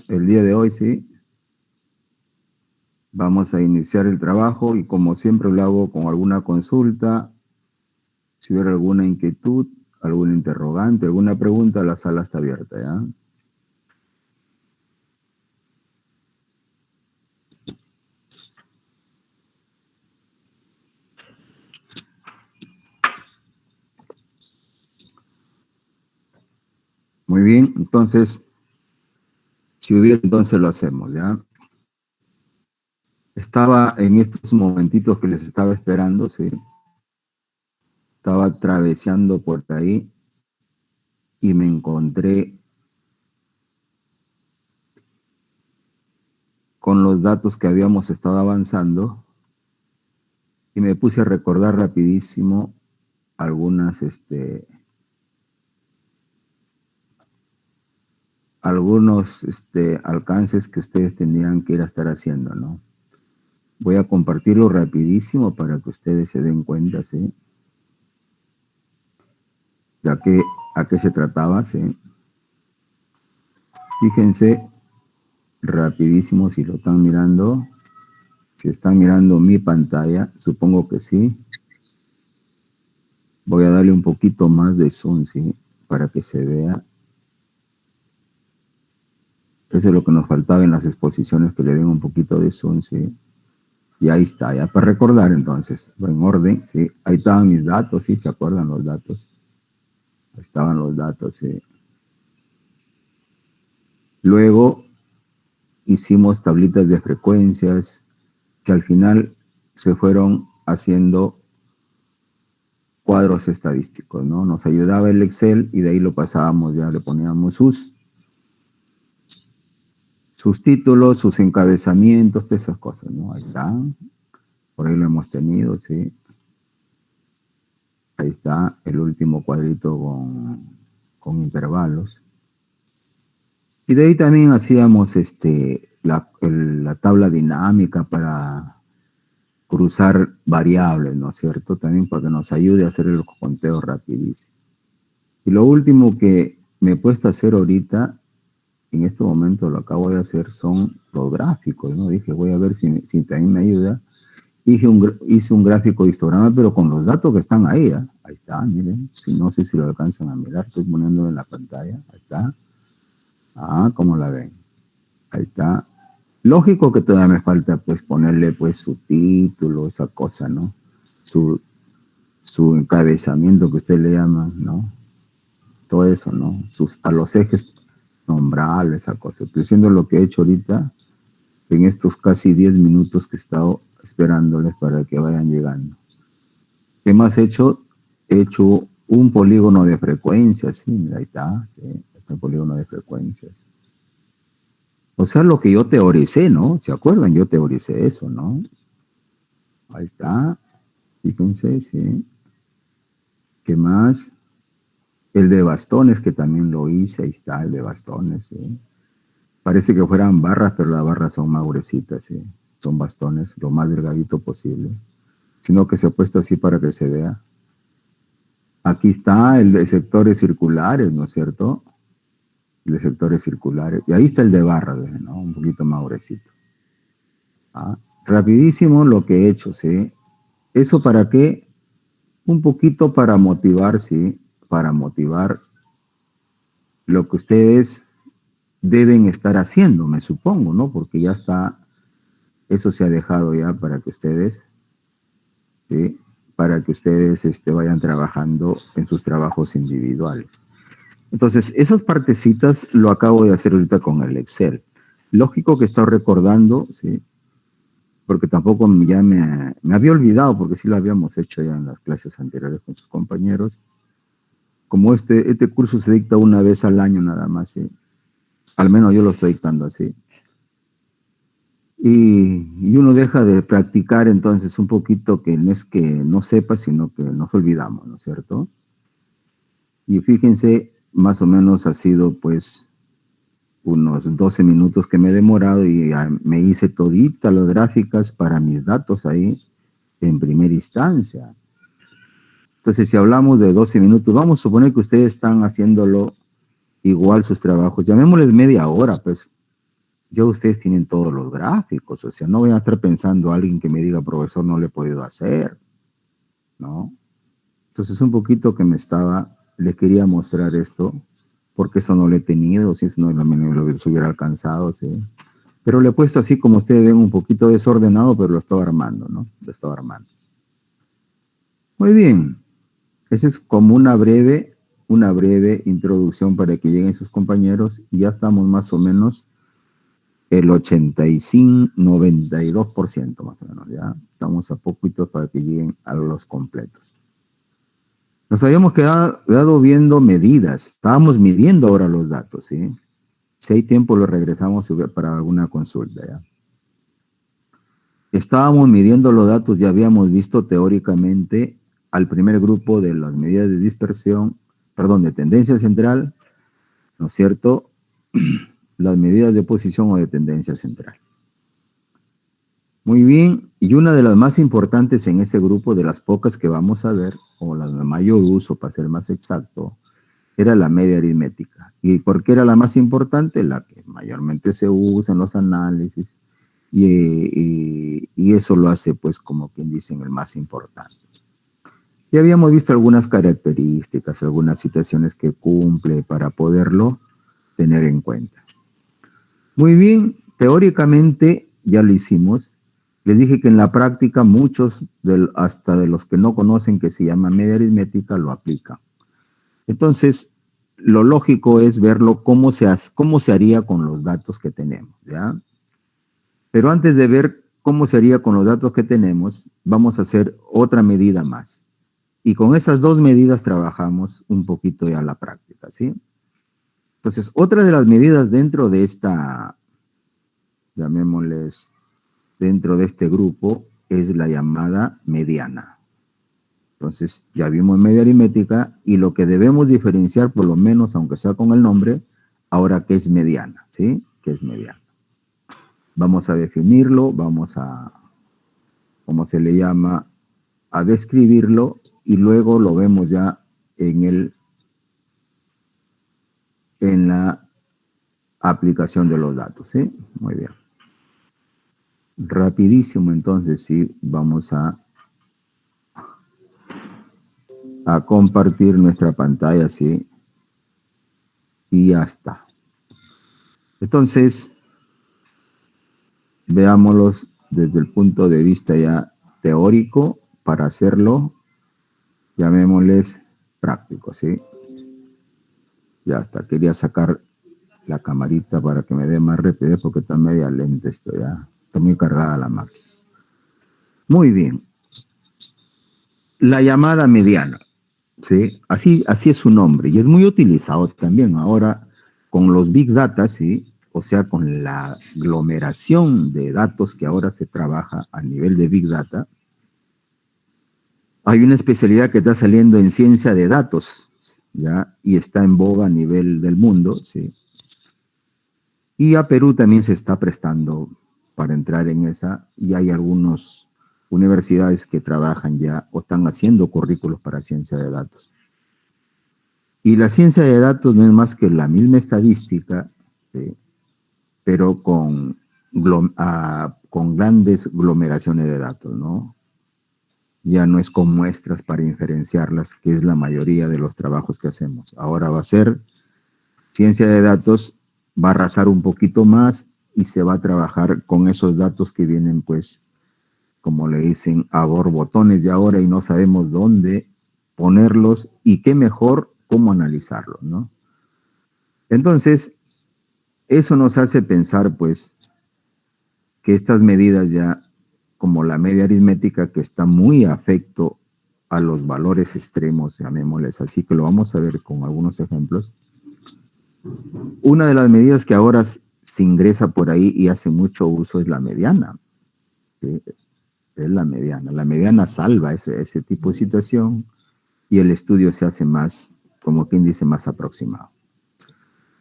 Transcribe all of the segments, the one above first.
Entonces, el día de hoy, sí, vamos a iniciar el trabajo y como siempre lo hago con alguna consulta, si hubiera alguna inquietud, algún interrogante, alguna pregunta, la sala está abierta, ¿ya? Muy bien, entonces, si hubiera, entonces lo hacemos, ¿ya? Estaba en estos momentitos que les estaba esperando, sí. Estaba atravesando por ahí y me encontré con los datos que habíamos estado avanzando y me puse a recordar rapidísimo algunos alcances que ustedes tendrían que ir a estar haciendo, ¿no? Voy a compartirlo rapidísimo para que ustedes se den cuenta, ¿sí? Ya que a qué se trataba, ¿sí? Fíjense rapidísimo si lo están mirando. Si están mirando mi pantalla, supongo que sí. Voy a darle un poquito más de zoom, ¿sí? Para que se vea. Eso es lo que nos faltaba en las exposiciones, que le den un poquito de zoom, ¿sí? Y ahí está, ya para recordar entonces, en orden, ¿sí? Ahí estaban mis datos, ¿sí? ¿Se acuerdan los datos? Ahí estaban los datos, ¿sí? Luego hicimos tablitas de frecuencias que al final se fueron haciendo cuadros estadísticos, ¿no? Nos ayudaba el Excel y de ahí lo pasábamos, ya le poníamos sus títulos, sus encabezamientos, todas esas cosas, ¿no? Ahí están, por ahí lo hemos tenido, ¿sí? Ahí está el último cuadrito con intervalos. Y de ahí también hacíamos la tabla dinámica para cruzar variables, ¿no es cierto? También para que nos ayude a hacer el conteo rapidísimo. Y lo último que me he puesto a hacer ahorita, en este momento lo acabo de hacer, son los gráficos, ¿no? Dije, voy a ver si también me ayuda. Hice un gráfico de histograma, pero con los datos que están ahí, ¿eh? Ahí está, miren. Si no sé si lo alcanzan a mirar, estoy poniéndolo en la pantalla. Ahí está. Ah, ¿cómo la ven? Ahí está. Lógico que todavía me falta, pues, ponerle, pues, su título, esa cosa, ¿no? Su encabezamiento que usted le llama, ¿no? Todo eso, ¿no? A los ejes nombrables, esa cosa. Estoy haciendo lo que he hecho ahorita en estos casi 10 minutos que he estado esperándoles para que vayan llegando. ¿Qué más he hecho? He hecho un polígono de frecuencias, sí, mira, ahí está, sí, este polígono de frecuencias. O sea, lo que yo teoricé, ¿no? ¿Se acuerdan? Yo teoricé eso, ¿no? Ahí está, fíjense, sí. ¿Qué más? El de bastones, que también lo hice, ahí está, el de bastones, ¿sí? Parece que fueran barras, pero las barras son más gruesitas, ¿sí? Son bastones, lo más delgadito posible. Sino que se ha puesto así para que se vea. Aquí está el de sectores circulares, ¿no es cierto? El de sectores circulares. Y ahí está el de barras, ¿no? Un poquito más gruesito. ¿Ah? Rapidísimo lo que he hecho, ¿sí? ¿Eso para qué? Un poquito para motivar, ¿sí? Para motivar lo que ustedes deben estar haciendo, me supongo, ¿no? Porque ya está, eso se ha dejado ya para que ustedes, ¿sí? Para que ustedes vayan trabajando en sus trabajos individuales. Entonces, esas partecitas lo acabo de hacer ahorita con el Excel. Lógico que estoy recordando, ¿sí? Porque tampoco ya me había olvidado, porque sí lo habíamos hecho ya en las clases anteriores con sus compañeros. Como este curso se dicta una vez al año nada más, ¿sí? Al menos yo lo estoy dictando así. Y uno deja de practicar entonces un poquito, que no es que no sepa, sino que nos olvidamos, ¿no es cierto? Y fíjense, más o menos ha sido pues unos 12 minutos que me he demorado y ya me hice toditas las gráficas para mis datos ahí en primera instancia. Entonces, si hablamos de 12 minutos, vamos a suponer que ustedes están haciéndolo igual sus trabajos, llamémosles media hora, pues. ya ustedes tienen todos los gráficos, o sea, no voy a estar pensando a alguien que me diga, profesor, no lo he podido hacer, ¿no? Entonces un poquito que les quería mostrar esto, porque eso no lo he tenido, si eso no lo hubiera alcanzado, ¿sí? Pero le he puesto así como ustedes ven un poquito desordenado, pero lo estaba armando, ¿no? Lo estaba armando. Muy bien. Esa es como una breve introducción para que lleguen sus compañeros y ya estamos más o menos el 85, 92% más o menos, ya estamos a poquito para que lleguen a los completos. Nos habíamos quedado viendo medidas, estábamos midiendo ahora los datos, ¿sí? Si hay tiempo lo regresamos para alguna consulta, ¿ya? Estábamos midiendo los datos, ya habíamos visto teóricamente al primer grupo de las medidas de dispersión, perdón, de tendencia central, ¿no es cierto? Las medidas de posición o de tendencia central. Muy bien, y una de las más importantes en ese grupo, de las pocas que vamos a ver, o las de mayor uso para ser más exacto, era la media aritmética. ¿Y por qué era la más importante? La que mayormente se usa en los análisis, y eso lo hace, pues, como quien dicen, el más importante. Ya habíamos visto algunas características, algunas situaciones que cumple para poderlo tener en cuenta. Muy bien, teóricamente ya lo hicimos. Les dije que en la práctica muchos, hasta de los que no conocen que se llama media aritmética, lo aplican. Entonces, lo lógico es verlo cómo se haría con los datos que tenemos, ¿ya? Pero antes de ver cómo se haría con los datos que tenemos, vamos a hacer otra medida más. Y con esas dos medidas trabajamos un poquito ya la práctica, ¿sí? Entonces, otra de las medidas dentro de esta, llamémosles, dentro de este grupo, es la llamada mediana. Entonces, ya vimos media aritmética y lo que debemos diferenciar, por lo menos, aunque sea con el nombre, ahora que es mediana, ¿sí? Que es mediana. Vamos a definirlo, vamos a, ¿cómo se le llama? A describirlo y luego lo vemos ya en la aplicación de los datos, ¿sí? Muy bien. Rapidísimo, entonces, sí, vamos a compartir nuestra pantalla, ¿sí? Y ya está. Entonces, veámoslos desde el punto de vista ya teórico para hacerlo, llamémosles práctico, ¿sí? Ya está, quería sacar la camarita para que me dé más rapidez porque está media lenta esto ya, está muy cargada la máquina. Muy bien. La llamada mediana, ¿sí? Así es su nombre y es muy utilizado también ahora con los Big Data, ¿sí? O sea, con la aglomeración de datos que ahora se trabaja a nivel de Big Data. Hay una especialidad que está saliendo en ciencia de datos, ¿ya? Y está en boga a nivel del mundo, ¿sí? Y a Perú también se está prestando para entrar en esa, y hay algunas universidades que trabajan ya o están haciendo currículos para ciencia de datos. Y la ciencia de datos no es más que la misma estadística, ¿sí? Pero con grandes aglomeraciones de datos, ¿no? Ya no es con muestras para inferenciarlas, que es la mayoría de los trabajos que hacemos. Ahora va a ser ciencia de datos, va a arrasar un poquito más y se va a trabajar con esos datos que vienen, pues, como le dicen, a borbotones de ahora y no sabemos dónde ponerlos y qué mejor, cómo analizarlos, ¿no? Entonces, eso nos hace pensar, pues, que estas medidas ya, como la media aritmética, que está muy afecto a los valores extremos, llamémosles así, que lo vamos a ver con algunos ejemplos. Una de las medidas que ahora se ingresa por ahí y hace mucho uso es la mediana, ¿sí? Es la mediana. La mediana salva ese tipo de situación y el estudio se hace más, como quien dice, más aproximado.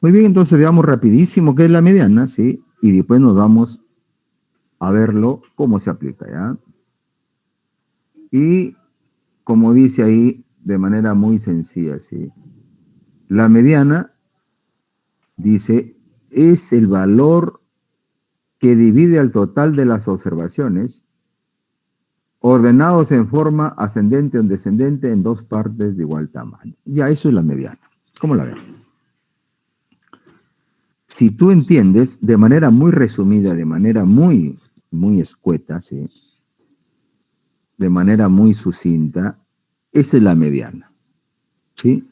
Muy bien, entonces veamos rapidísimo qué es la mediana, ¿sí? Y después nos vamos a verlo cómo se aplica, ¿ya? Y como dice ahí, de manera muy sencilla, ¿sí? La mediana, dice, es el valor que divide al total de las observaciones ordenados en forma ascendente o descendente en dos partes de igual tamaño. Ya, eso es la mediana. ¿Cómo la ven? Si tú entiendes de manera muy resumida, de manera muy escueta, ¿sí? De manera muy sucinta, esa es la mediana, ¿sí?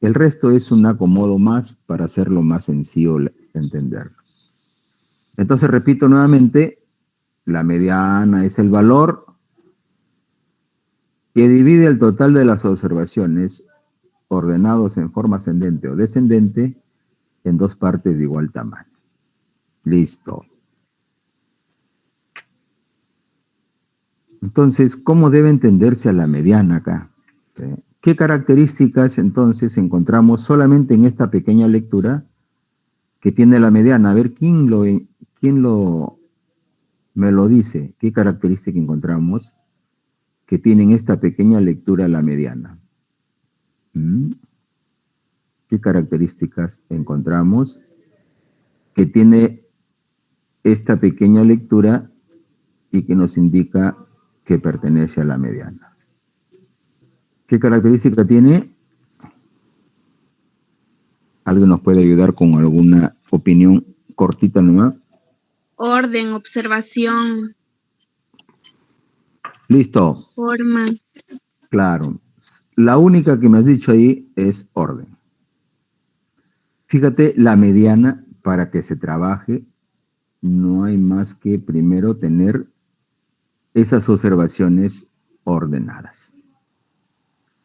El resto es un acomodo más para hacerlo más sencillo entenderlo. Entonces, repito nuevamente, la mediana es el valor que divide el total de las observaciones ordenados en forma ascendente o descendente en dos partes de igual tamaño. Listo. Entonces, ¿cómo debe entenderse a la mediana acá? ¿Sí? ¿Qué características entonces encontramos solamente en esta pequeña lectura que tiene la mediana? A ver, ¿quién me lo dice? ¿Qué característica encontramos que tiene en esta pequeña lectura la mediana? ¿Qué características encontramos que tiene esta pequeña lectura y que nos indica que pertenece a la mediana? ¿Qué característica tiene? ¿Alguien nos puede ayudar con alguna opinión cortita nomás? Orden, observación. Listo. Forma. Claro. La única que me has dicho ahí es orden. Fíjate, la mediana, para que se trabaje, no hay más que primero tener esas observaciones ordenadas.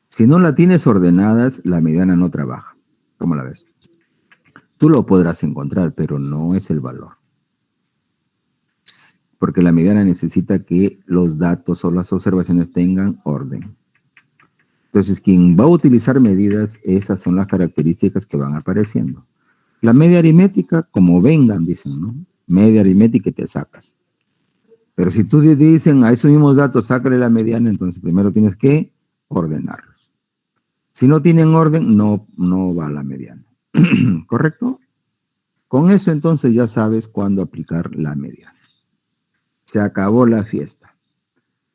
Si no la tienes ordenadas, la mediana no trabaja. ¿Cómo la ves? Tú lo podrás encontrar, pero no es el valor. Porque la mediana necesita que los datos o las observaciones tengan orden. Entonces, quien va a utilizar medidas, esas son las características que van apareciendo. La media aritmética, como vengan, dicen, ¿no? Media aritmética y te sacas. Pero si tú dicen a esos mismos datos, sácale la mediana, entonces primero tienes que ordenarlos. Si no tienen orden, no va a la mediana. ¿Correcto? Con eso entonces ya sabes cuándo aplicar la mediana. Se acabó la fiesta.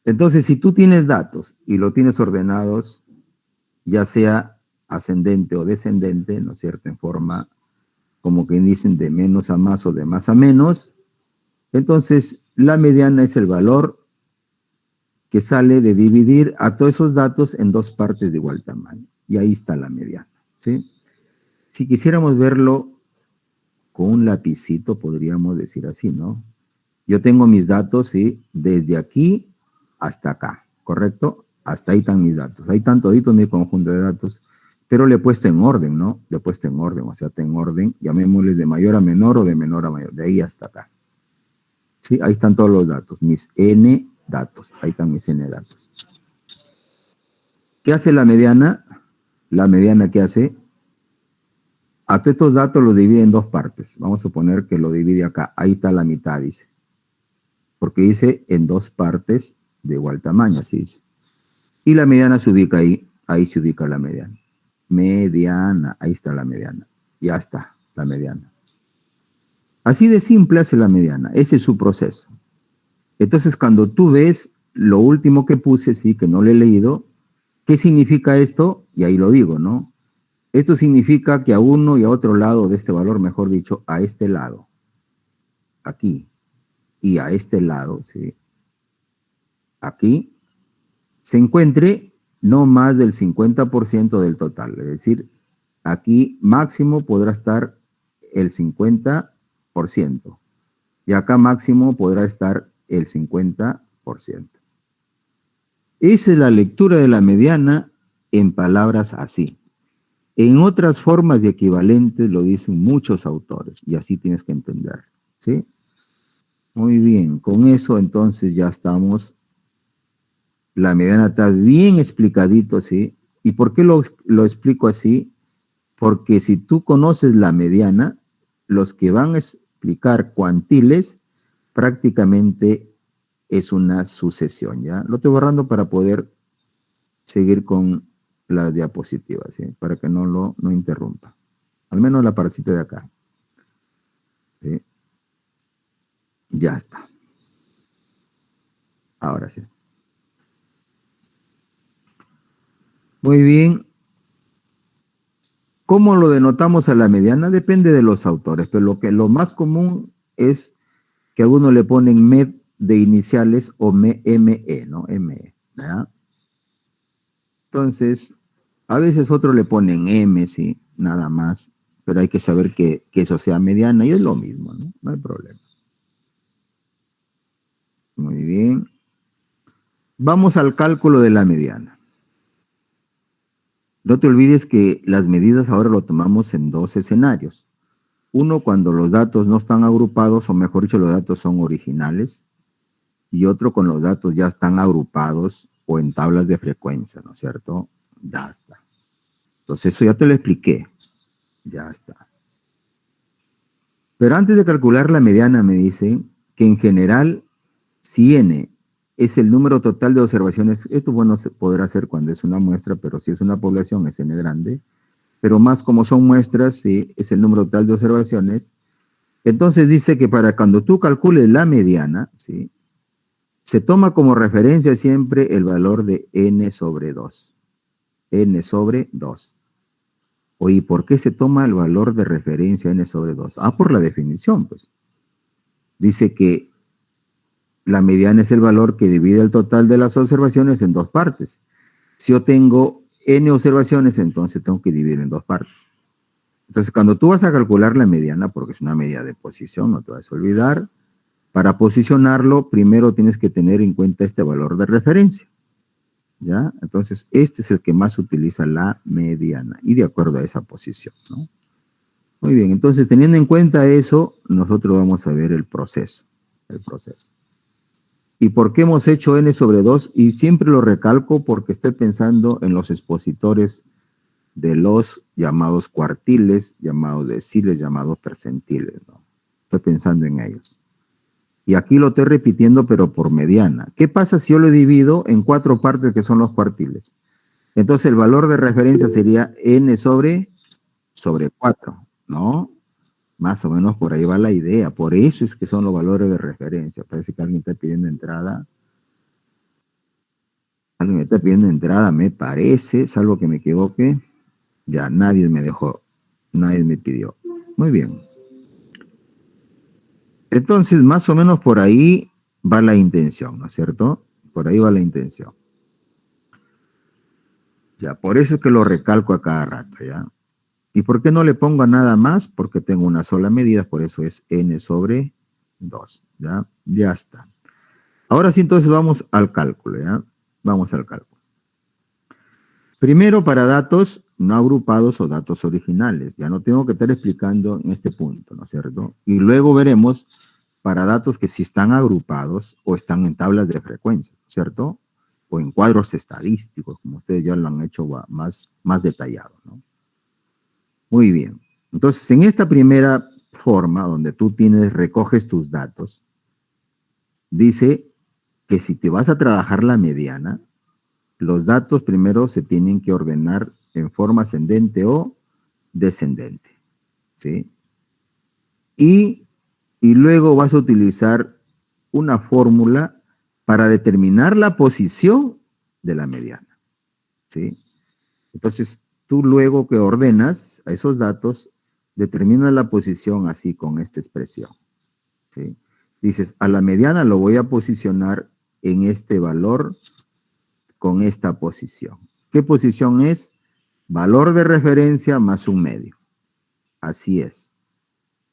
Entonces, si tú tienes datos y lo tienes ordenados, ya sea ascendente o descendente, ¿no es cierto?, en forma, como que dicen, de menos a más o de más a menos, entonces la mediana es el valor que sale de dividir a todos esos datos en dos partes de igual tamaño. Y ahí está la mediana, ¿sí? Si quisiéramos verlo con un lapicito, podríamos decir así, ¿no? Yo tengo mis datos, ¿sí?, desde aquí hasta acá, ¿correcto? Hasta ahí están mis datos. Ahí están toditos mi conjunto de datos, pero le he puesto en orden, ¿no? Le he puesto en orden, o sea, en orden, llamémosles de mayor a menor o de menor a mayor, de ahí hasta acá. Sí, ahí están todos los datos, mis N datos, ahí están mis N datos. ¿Qué hace la mediana? La mediana, ¿qué hace? A todos estos datos los divide en dos partes. Vamos a suponer que lo divide acá, ahí está la mitad, dice. Porque dice en dos partes de igual tamaño, así dice. Y la mediana se ubica ahí se ubica la mediana. Mediana, ahí está la mediana. Ya está, la mediana. Así de simple hace la mediana, ese es su proceso. Entonces, cuando tú ves lo último que puse, sí, que no lo he leído, ¿qué significa esto? Y ahí lo digo, ¿no? Esto significa que a uno y a otro lado de este valor, mejor dicho, a este lado, aquí, y a este lado, ¿sí?, aquí, se encuentre no más del 50% del total. Es decir, aquí máximo podrá estar el 50% y acá máximo podrá estar el 50%. Esa es la lectura de la mediana en palabras así. En otras formas y equivalentes lo dicen muchos autores y así tienes que entender, ¿sí? Muy bien, con eso entonces ya estamos. La mediana está bien explicadito, ¿sí? ¿Y por qué lo explico así? Porque si tú conoces la mediana, los que van a explicar cuantiles prácticamente es una sucesión, ¿ya? Lo estoy borrando para poder seguir con las diapositivas, ¿sí? Para que no interrumpa. Al menos la partecita de acá, ¿sí? Ya está. Ahora sí. Muy bien. ¿Cómo lo denotamos a la mediana? Depende de los autores, pero lo más común es que algunos le ponen med de iniciales o ME, ¿no? ME, ¿verdad? Entonces, a veces otros le ponen M, sí, nada más, pero hay que saber que eso sea mediana y es lo mismo, ¿no? No hay problema. Muy bien. Vamos al cálculo de la mediana. No te olvides que las medidas ahora lo tomamos en dos escenarios. Uno, cuando los datos no están agrupados, o mejor dicho, los datos son originales, y otro con los datos ya están agrupados o en tablas de frecuencia, ¿no es cierto? Ya está. Entonces, eso ya te lo expliqué. Ya está. Pero antes de calcular la mediana, me dicen que en general, si n es el número total de observaciones, esto bueno se podrá ser cuando es una muestra, pero si es una población es n grande, pero más como son muestras, sí, es el número total de observaciones. Entonces dice que para cuando tú calcules la mediana, ¿sí?, se toma como referencia siempre el valor de n sobre 2. N sobre 2. Oye, ¿por qué se toma el valor de referencia n sobre 2? Ah, por la definición, pues. Dice que la mediana es el valor que divide el total de las observaciones en dos partes. Si yo tengo n observaciones, entonces tengo que dividir en dos partes. Entonces, cuando tú vas a calcular la mediana, porque es una medida de posición, no te vas a olvidar, para posicionarlo, primero tienes que tener en cuenta este valor de referencia. ¿Ya? Entonces, este es el que más utiliza la mediana, y de acuerdo a esa posición, ¿no? Muy bien, entonces, teniendo en cuenta eso, nosotros vamos a ver el proceso. ¿Y por qué hemos hecho n sobre 2? Y siempre lo recalco porque estoy pensando en los expositores de los llamados cuartiles, llamados deciles, llamados percentiles, ¿no? Estoy pensando en ellos. Y aquí lo estoy repitiendo, pero por mediana. ¿Qué pasa si yo lo divido en 4 partes que son los cuartiles? Entonces el valor de referencia sería n sobre 4, ¿no? Más o menos por ahí va la idea. Por eso es que son los valores de referencia. Parece que alguien está pidiendo entrada. Alguien me está pidiendo entrada, me parece, salvo que me equivoque. Ya, nadie me dejó, nadie me pidió. Muy bien. Entonces, más o menos por ahí va la intención, ¿no es cierto? Por ahí va la intención. Ya, por eso es que lo recalco a cada rato, ¿ya? ¿Y por qué no le pongo nada más? Porque tengo una sola medida, por eso es n sobre 2, ¿ya? Ya está. Ahora sí, entonces vamos al cálculo, ¿ya? Vamos al cálculo. Primero, para datos no agrupados o datos originales. Ya no tengo que estar explicando en este punto, ¿no es cierto? Y luego veremos para datos que sí están agrupados o están en tablas de frecuencia, ¿cierto? O en cuadros estadísticos, como ustedes ya lo han hecho más detallado, ¿no? Muy bien. Entonces, en esta primera forma, donde tú recoges tus datos, dice que si te vas a trabajar la mediana, los datos primero se tienen que ordenar en forma ascendente o descendente, ¿sí? Y luego vas a utilizar una fórmula para determinar la posición de la mediana, ¿sí? Entonces, tú luego que ordenas a esos datos, determinas la posición así con esta expresión, ¿sí? Dices, a la mediana lo voy a posicionar en este valor con esta posición. ¿Qué posición es? Valor de referencia más un medio. Así es,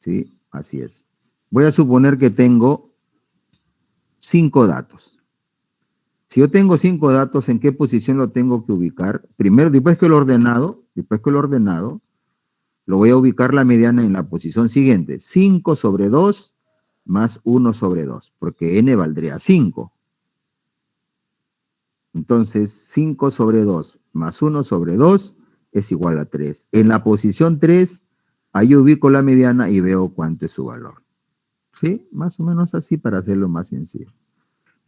¿sí? Así es. Voy a suponer que tengo 5 datos. Si yo tengo 5 datos, ¿en qué posición lo tengo que ubicar? Primero, después que lo he ordenado, lo voy a ubicar la mediana en la posición siguiente. 5 sobre 2 más 1 sobre 2, porque n valdría 5. Entonces, 5 sobre 2 más 1 sobre 2 es igual a 3. En la posición 3, ahí ubico la mediana y veo cuánto es su valor. ¿Sí? Más o menos así para hacerlo más sencillo.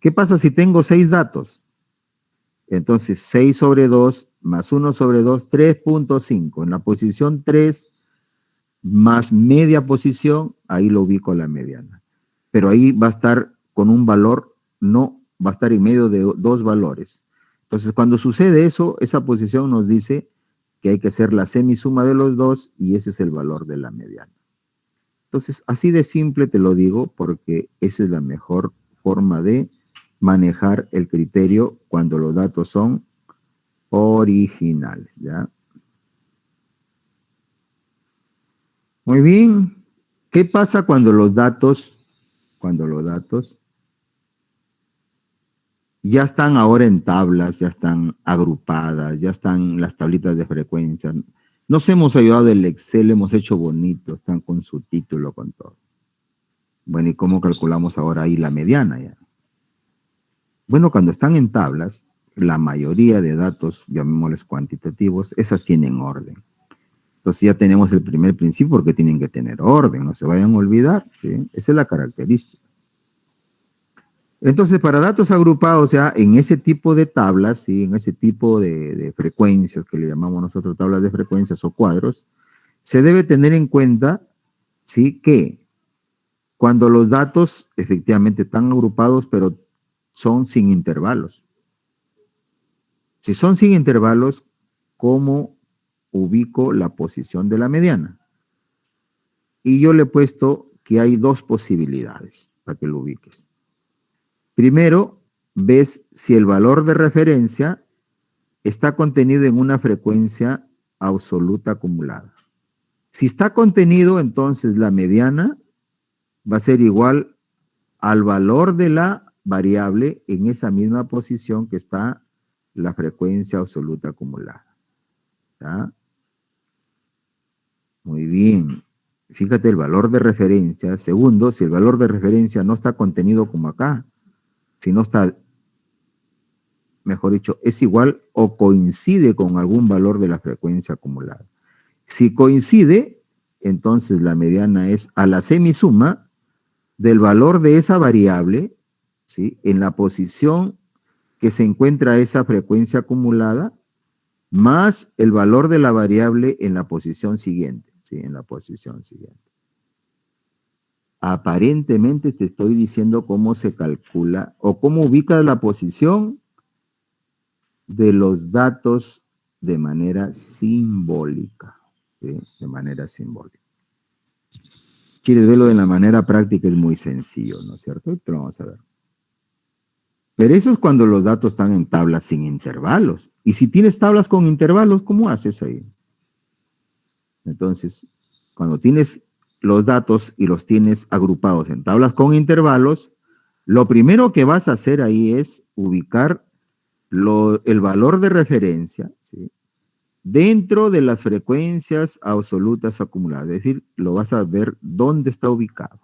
¿Qué pasa si tengo 6 datos? Entonces, 6 sobre 2 más 1 sobre 2, 3.5. En la posición 3 más media posición, ahí lo ubico la mediana. pero ahí va a estar con un valor, no va a estar en medio de dos valores. Entonces, cuando sucede eso, esa posición nos dice que hay que hacer la semisuma de los dos y ese es el valor de la mediana. Entonces, así de simple te lo digo porque esa es la mejor forma de manejar el criterio cuando los datos son originales, ¿ya? Muy bien. ¿Qué pasa cuando los datos ya están ahora en tablas, ya están agrupadas, ya están las tablitas de frecuencia? Nos hemos ayudado del Excel, hemos hecho bonito, están con su título, con todo. Bueno, ¿y cómo calculamos ahora ahí la mediana ya? Bueno, cuando están en tablas, la mayoría de datos, llamémosles cuantitativos, esas tienen orden. Entonces ya tenemos el primer principio porque tienen que tener orden, no se vayan a olvidar, ¿sí? Esa es la característica. Entonces, para datos agrupados ya en ese tipo de tablas, ¿sí? En ese tipo de frecuencias que le llamamos nosotros tablas de frecuencias o cuadros, se debe tener en cuenta, ¿sí? Que cuando los datos efectivamente están agrupados, pero son sin intervalos. Si son sin intervalos, ¿cómo ubico la posición de la mediana? Y yo le he puesto que hay dos posibilidades para que lo ubiques. Primero, ves si el valor de referencia está contenido en una frecuencia absoluta acumulada. Si está contenido, entonces la mediana va a ser igual al valor de la variable en esa misma posición que está la frecuencia absoluta acumulada. ¿Ya? Muy bien. Fíjate el valor de referencia. Segundo, si el valor de referencia no está contenido como acá, si no está, mejor dicho, es igual o coincide con algún valor de la frecuencia acumulada. Si coincide, entonces la mediana es a la semisuma del valor de esa variable, ¿sí? En la posición que se encuentra esa frecuencia acumulada, más el valor de la variable en la posición siguiente, ¿sí? En la posición siguiente. Aparentemente te estoy diciendo cómo se calcula o cómo ubicas la posición de los datos de manera simbólica, ¿sí? De manera simbólica. ¿Quieres verlo de la manera práctica? Es muy sencillo, ¿no es cierto? Esto lo vamos a ver. Pero eso es cuando los datos están en tablas sin intervalos. Y si tienes tablas con intervalos, ¿cómo haces ahí? Entonces, cuando tienes los datos y los tienes agrupados en tablas con intervalos, lo primero que vas a hacer ahí es ubicar el valor de referencia, ¿sí? Dentro de las frecuencias absolutas acumuladas. Es decir, lo vas a ver dónde está ubicado.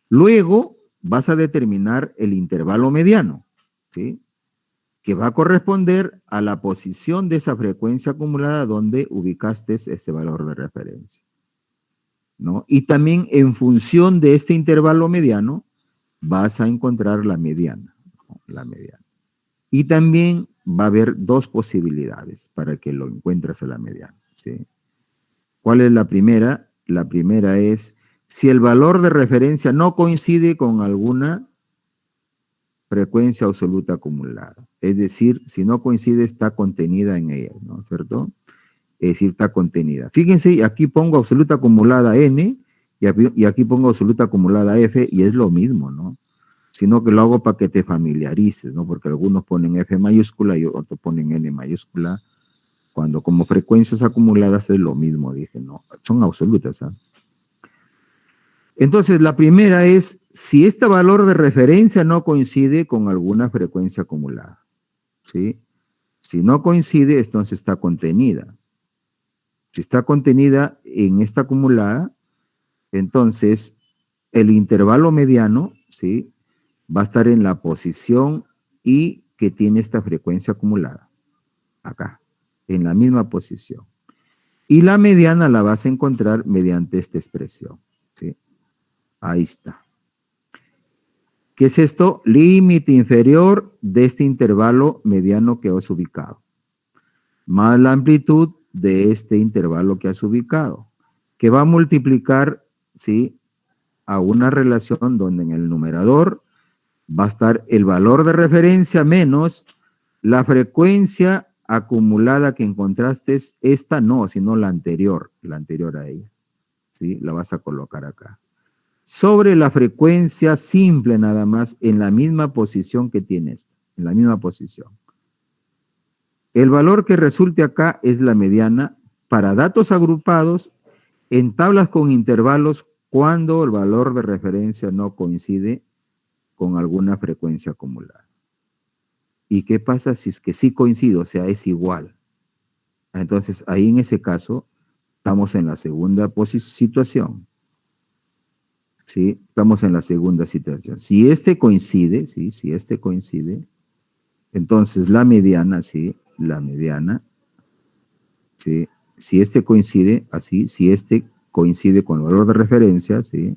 Luego vas a determinar el intervalo mediano, ¿sí? Que va a corresponder a la posición de esa frecuencia acumulada donde ubicaste ese valor de referencia, ¿no? Y también en función de este intervalo mediano vas a encontrar la mediana, ¿no? La mediana. Y también va a haber dos posibilidades para que lo encuentres a la mediana, ¿sí? ¿Cuál es la primera? La primera es si el valor de referencia no coincide con alguna frecuencia absoluta acumulada. Es decir, si no coincide, está contenida en ella, ¿no es cierto? Es decir, está contenida. Fíjense, aquí pongo absoluta acumulada N y aquí pongo absoluta acumulada F y es lo mismo, ¿no? Sino que lo hago para que te familiarices, ¿no? Porque algunos ponen F mayúscula y otros ponen N mayúscula, cuando como frecuencias acumuladas es lo mismo, dije, no, son absolutas, ¿ah? Entonces, la primera es si este valor de referencia no coincide con alguna frecuencia acumulada, ¿sí? Si no coincide, entonces está contenida. Si está contenida en esta acumulada, entonces el intervalo mediano, ¿sí? Va a estar en la posición y que tiene esta frecuencia acumulada, acá, en la misma posición. Y la mediana la vas a encontrar mediante esta expresión, ¿sí? Ahí está. ¿Qué es esto? Límite inferior de este intervalo mediano que has ubicado, más la amplitud de este intervalo que has ubicado, que va a multiplicar, ¿sí? a una relación donde en el numerador va a estar el valor de referencia menos la frecuencia acumulada que encontraste, esta no, sino la anterior a ella. ¿Sí? La vas a colocar acá. Sobre la frecuencia simple nada más, en la misma posición que tienes, en la misma posición. El valor que resulte acá es la mediana para datos agrupados en tablas con intervalos cuando el valor de referencia no coincide con alguna frecuencia acumulada. ¿Y qué pasa si es que sí coincide, o sea, es igual? Entonces, ahí en ese caso, estamos en la segunda situación. ¿Sí? Estamos en la segunda situación. Si este coincide, ¿sí? Si este coincide, entonces la mediana, ¿sí? La mediana, ¿sí? Si este coincide, así, si este coincide con el valor de referencia, ¿sí?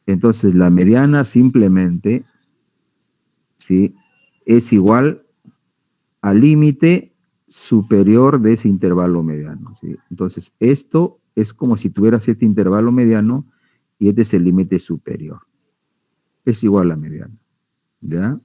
Entonces la mediana simplemente, ¿sí? Es igual al límite superior de ese intervalo mediano, ¿sí? Entonces esto es como si tuvieras este intervalo mediano y este es el límite superior. Es igual a la mediana, ¿ya?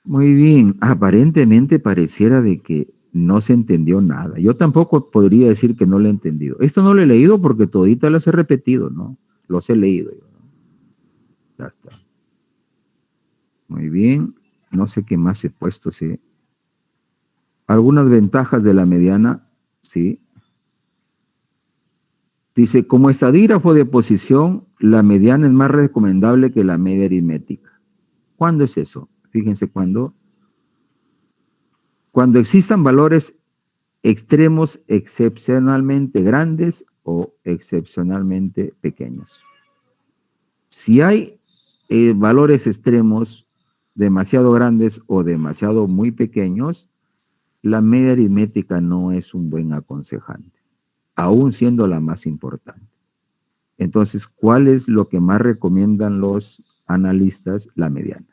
Muy bien, aparentemente pareciera de que no se entendió nada. Yo tampoco podría decir que no lo he entendido. Esto no lo he leído porque todita las he repetido, ¿no? Los he leído yo, ¿no? Ya está. Muy bien, no sé qué más he puesto, ¿sí? Algunas ventajas de la mediana, ¿sí? Dice, como estadígrafo de posición, la mediana es más recomendable que la media aritmética. ¿Cuándo es eso? Fíjense cuándo. Cuando existan valores extremos excepcionalmente grandes o excepcionalmente pequeños. Si hay valores extremos demasiado grandes o demasiado muy pequeños, la media aritmética no es un buen aconsejante, aún siendo la más importante. Entonces, ¿cuál es lo que más recomiendan los analistas? La mediana.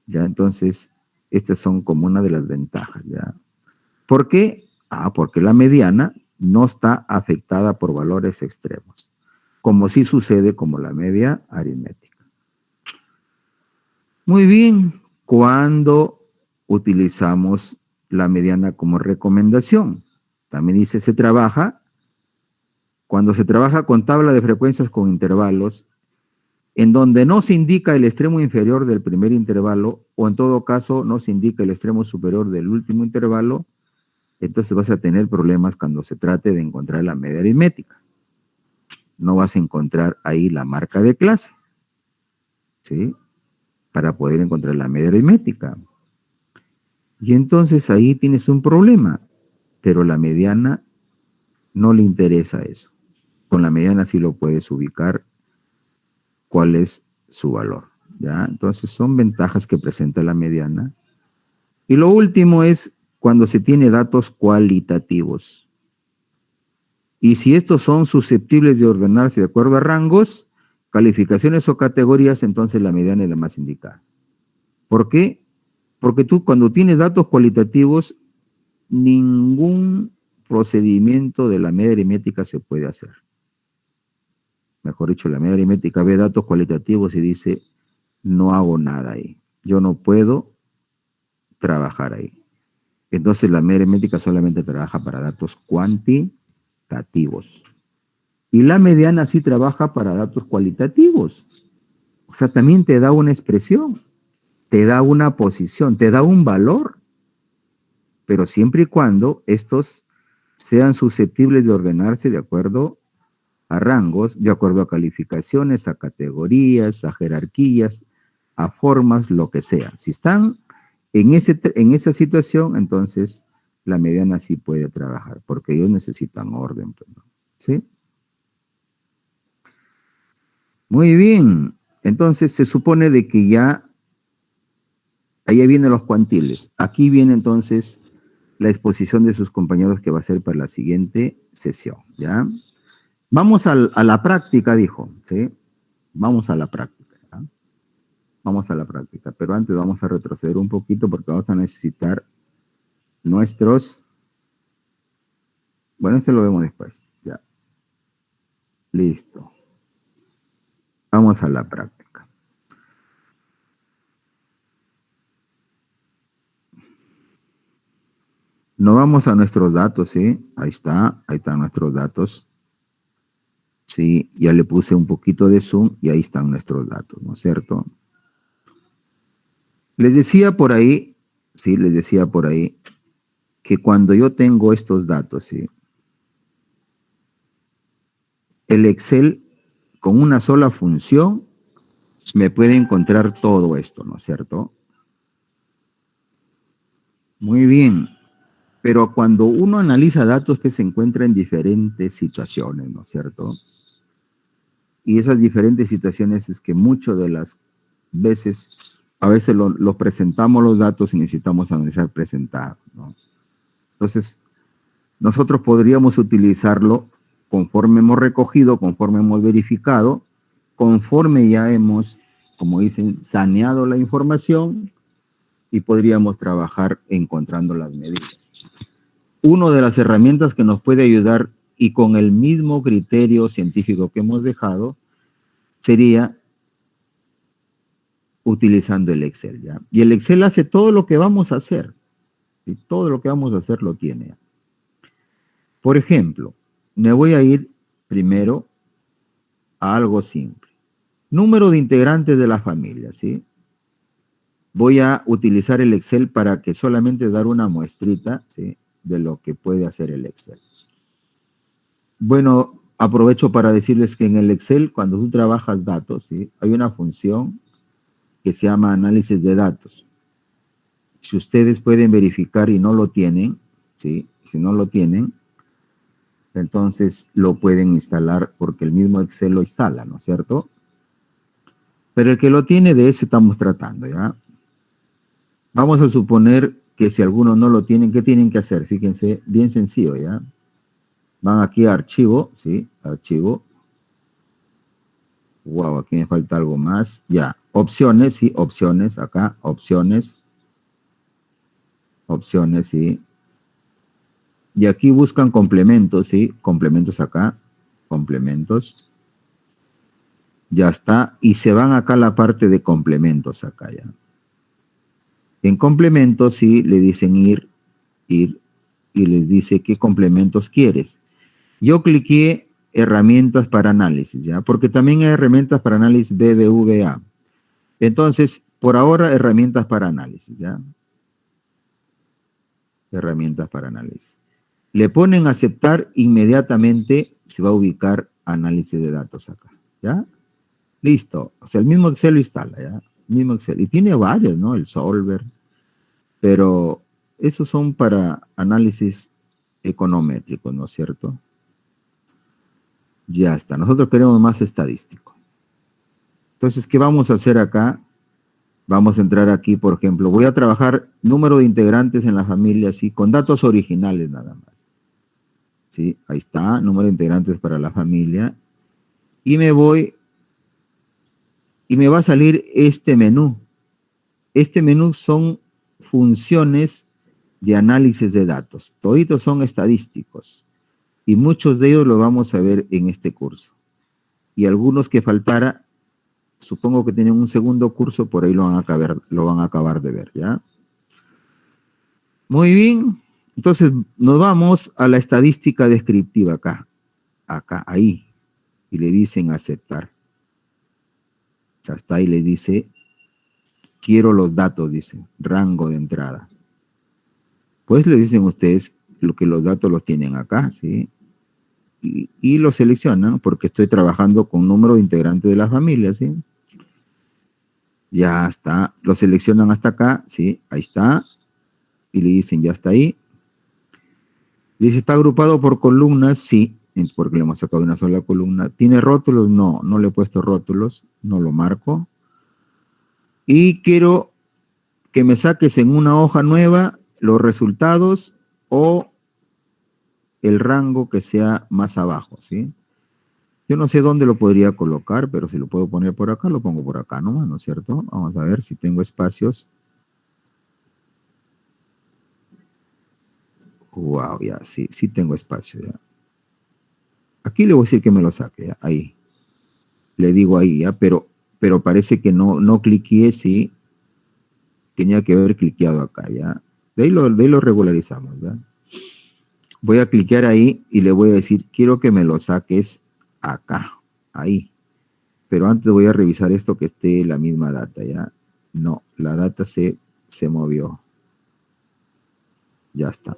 Ya, entonces, estas son como una de las ventajas, ¿ya? ¿Por qué? Porque la mediana no está afectada por valores extremos, como sí sucede como la media aritmética. Muy bien, cuando utilizamos la mediana como recomendación, también dice cuando se trabaja con tabla de frecuencias con intervalos, en donde no se indica el extremo inferior del primer intervalo, o en todo caso no se indica el extremo superior del último intervalo, entonces vas a tener problemas cuando se trate de encontrar la media aritmética. No vas a encontrar ahí la marca de clase, ¿sí? Para poder encontrar la media aritmética. Y entonces ahí tienes un problema, pero la mediana no le interesa eso. Con la mediana sí lo puedes ubicar cuál es su valor, ¿ya? Entonces son ventajas que presenta la mediana. Y lo último es cuando se tiene datos cualitativos. Y si estos son susceptibles de ordenarse de acuerdo a rangos, calificaciones o categorías, entonces la mediana es la más indicada. ¿Por qué? Porque tú cuando tienes datos cualitativos, ningún procedimiento de la media aritmética se puede hacer. Mejor dicho, la media aritmética ve datos cualitativos y dice, no hago nada ahí. Yo no puedo trabajar ahí. Entonces la media aritmética solamente trabaja para datos cuantitativos. Y la mediana sí trabaja para datos cualitativos. O sea, también te da una expresión, te da una posición, te da un valor. Pero siempre y cuando estos sean susceptibles de ordenarse de acuerdo a rangos, de acuerdo a calificaciones, a categorías, a jerarquías, a formas, lo que sea. Si están en esa situación, entonces la mediana sí puede trabajar, porque ellos necesitan orden, ¿sí? Muy bien, entonces se supone de que ya, ahí vienen los cuantiles. Aquí viene entonces la exposición de sus compañeros que va a ser para la siguiente sesión, ¿ya? Vamos a la práctica, dijo, ¿sí? Vamos a la práctica, ¿ya? Vamos a la práctica, pero antes vamos a retroceder un poquito porque vamos a necesitar nuestros... Bueno, este lo vemos después, ya. Listo. Vamos a la práctica. Nos vamos a nuestros datos, ¿sí? Ahí están nuestros datos. Sí, ya le puse un poquito de zoom y ahí están nuestros datos, ¿no es cierto? Les decía por ahí, sí, les decía por ahí, que cuando yo tengo estos datos, ¿sí? El Excel con una sola función me puede encontrar todo esto, ¿no es cierto? Muy bien, pero cuando uno analiza datos que se encuentra en diferentes situaciones, ¿no es cierto? Y esas diferentes situaciones es que muchas de las veces, a veces lo presentamos los datos y necesitamos analizar presentados, ¿no? Entonces, nosotros podríamos utilizarlo conforme hemos recogido, conforme hemos verificado, conforme ya hemos, como dicen, saneado la información y podríamos trabajar encontrando las medidas. Una de las herramientas que nos puede ayudar y con el mismo criterio científico que hemos dejado sería utilizando el Excel, ¿ya? Y el Excel hace todo lo que vamos a hacer. Y todo lo que vamos a hacer lo tiene. Por ejemplo, me voy a ir primero a algo simple. Número de integrantes de la familia, ¿sí? Voy a utilizar el Excel para que solamente dar una muestrita, ¿sí? De lo que puede hacer el Excel. Bueno, aprovecho para decirles que en el Excel, cuando tú trabajas datos, ¿sí? Hay una función que se llama análisis de datos. Si ustedes pueden verificar y no lo tienen, ¿sí? Si no lo tienen, entonces lo pueden instalar porque el mismo Excel lo instala, ¿no es cierto? Pero el que lo tiene, de ese estamos tratando, ¿ya? Vamos a suponer que si algunos no lo tienen, ¿qué tienen que hacer? Fíjense, bien sencillo, ¿ya? Van aquí a archivo, ¿sí? Archivo. Wow, aquí me falta algo más. Ya, opciones, sí, opciones, acá, opciones. Opciones, sí. Y aquí buscan complementos, ¿sí? Complementos acá, complementos. Ya está. Y se van acá a la parte de complementos acá ya. En complementos, sí, le dicen ir, y les dice qué complementos quieres. Yo cliqué herramientas para análisis, ¿ya? Porque también hay herramientas para análisis BBVA. Entonces, por ahora, herramientas para análisis, ¿ya? Herramientas para análisis. Le ponen aceptar, inmediatamente se va a ubicar análisis de datos acá, ¿ya? Listo. O sea, el mismo Excel lo instala, ¿ya? El mismo Excel. Y tiene varios, ¿no? El Solver. Pero esos son para análisis econométrico, ¿no es cierto? Ya está. Nosotros queremos más estadístico. Entonces, ¿qué vamos a hacer acá? Vamos a entrar aquí, por ejemplo, voy a trabajar número de integrantes en la familia, ¿sí? Con datos originales nada más. ¿Sí? Ahí está, número de integrantes para la familia. Y me voy, y me va a salir este menú. Este menú son funciones de análisis de datos. Toditos son estadísticos. Y muchos de ellos lo vamos a ver en este curso. Y algunos que faltara, supongo que tienen un segundo curso, por ahí lo van a acabar de ver, ¿ya? Muy bien. Entonces, nos vamos a la estadística descriptiva acá. Acá, ahí. Y le dicen aceptar. Hasta ahí les dice, quiero los datos, dice, rango de entrada. Pues le dicen ustedes lo que los datos los tienen acá, ¿sí? Y lo seleccionan porque estoy trabajando con número de integrantes de la familia, ¿sí? Ya está, lo seleccionan hasta acá, ¿sí? Ahí está. Y le dicen, ya está ahí. Le dice, ¿está agrupado por columnas? Sí, porque le hemos sacado una sola columna. ¿Tiene rótulos? No, no le he puesto rótulos, no lo marco. Y quiero que me saques en una hoja nueva los resultados o el rango que sea más abajo, ¿sí? Yo no sé dónde lo podría colocar, pero si lo puedo poner por acá, lo pongo por acá nomás, ¿no es cierto? Vamos a ver si tengo espacios. Wow, ya, sí, sí tengo espacio ya. Aquí le voy a decir que me lo saque, ¿ya? Ahí. Le digo ahí, ¿ya? Pero parece que no cliqueé, sí. Tenía que haber cliqueado acá, ¿ya? De ahí lo regularizamos, ¿ya? Voy a cliquear ahí y le voy a decir, quiero que me lo saques acá, ahí. Pero antes voy a revisar esto que esté la misma data, ¿ya? No, la data se movió. Ya está.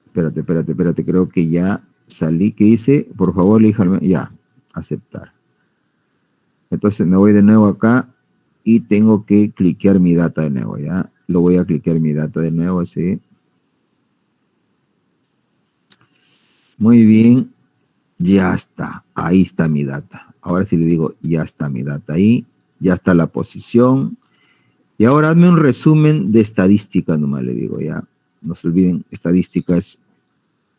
Espérate, creo que ya salí. ¿Qué dice? Por favor, elíjame. Ya, aceptar. Entonces me voy de nuevo acá y tengo que cliquear mi data de nuevo, ¿ya? Lo voy a cliquear mi data de nuevo, ¿sí? Muy bien. Ya está. Ahí está mi data. Ahora sí le digo, ya está mi data ahí. Ya está la posición. Y ahora hazme un resumen de estadísticas, nomás le digo, ¿ya? No se olviden, estadísticas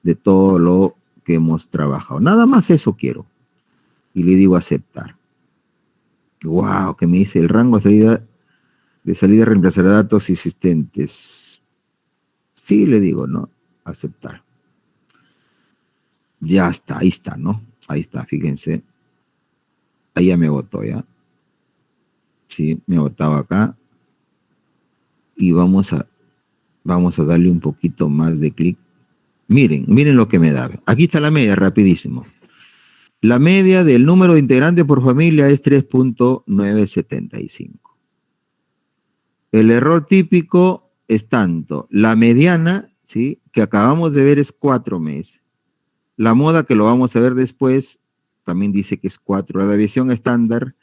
de todo lo que hemos trabajado. Nada más eso quiero. Y le digo aceptar. Wow, que me dice el rango de salida reemplazará datos existentes. Sí, le digo, ¿no? Aceptar. Ya está, ahí está, ¿no? Ahí está, fíjense. Ahí ya me votó, ¿ya? Sí, me votaba acá. Y vamos a darle un poquito más de clic. Miren lo que me da. Aquí está la media, rapidísimo. La media del número de integrantes por familia es 3.975. El error típico es tanto. La mediana, ¿sí?, que acabamos de ver es 4 meses. La moda, que lo vamos a ver después, también dice que es 4. La deviación estándar,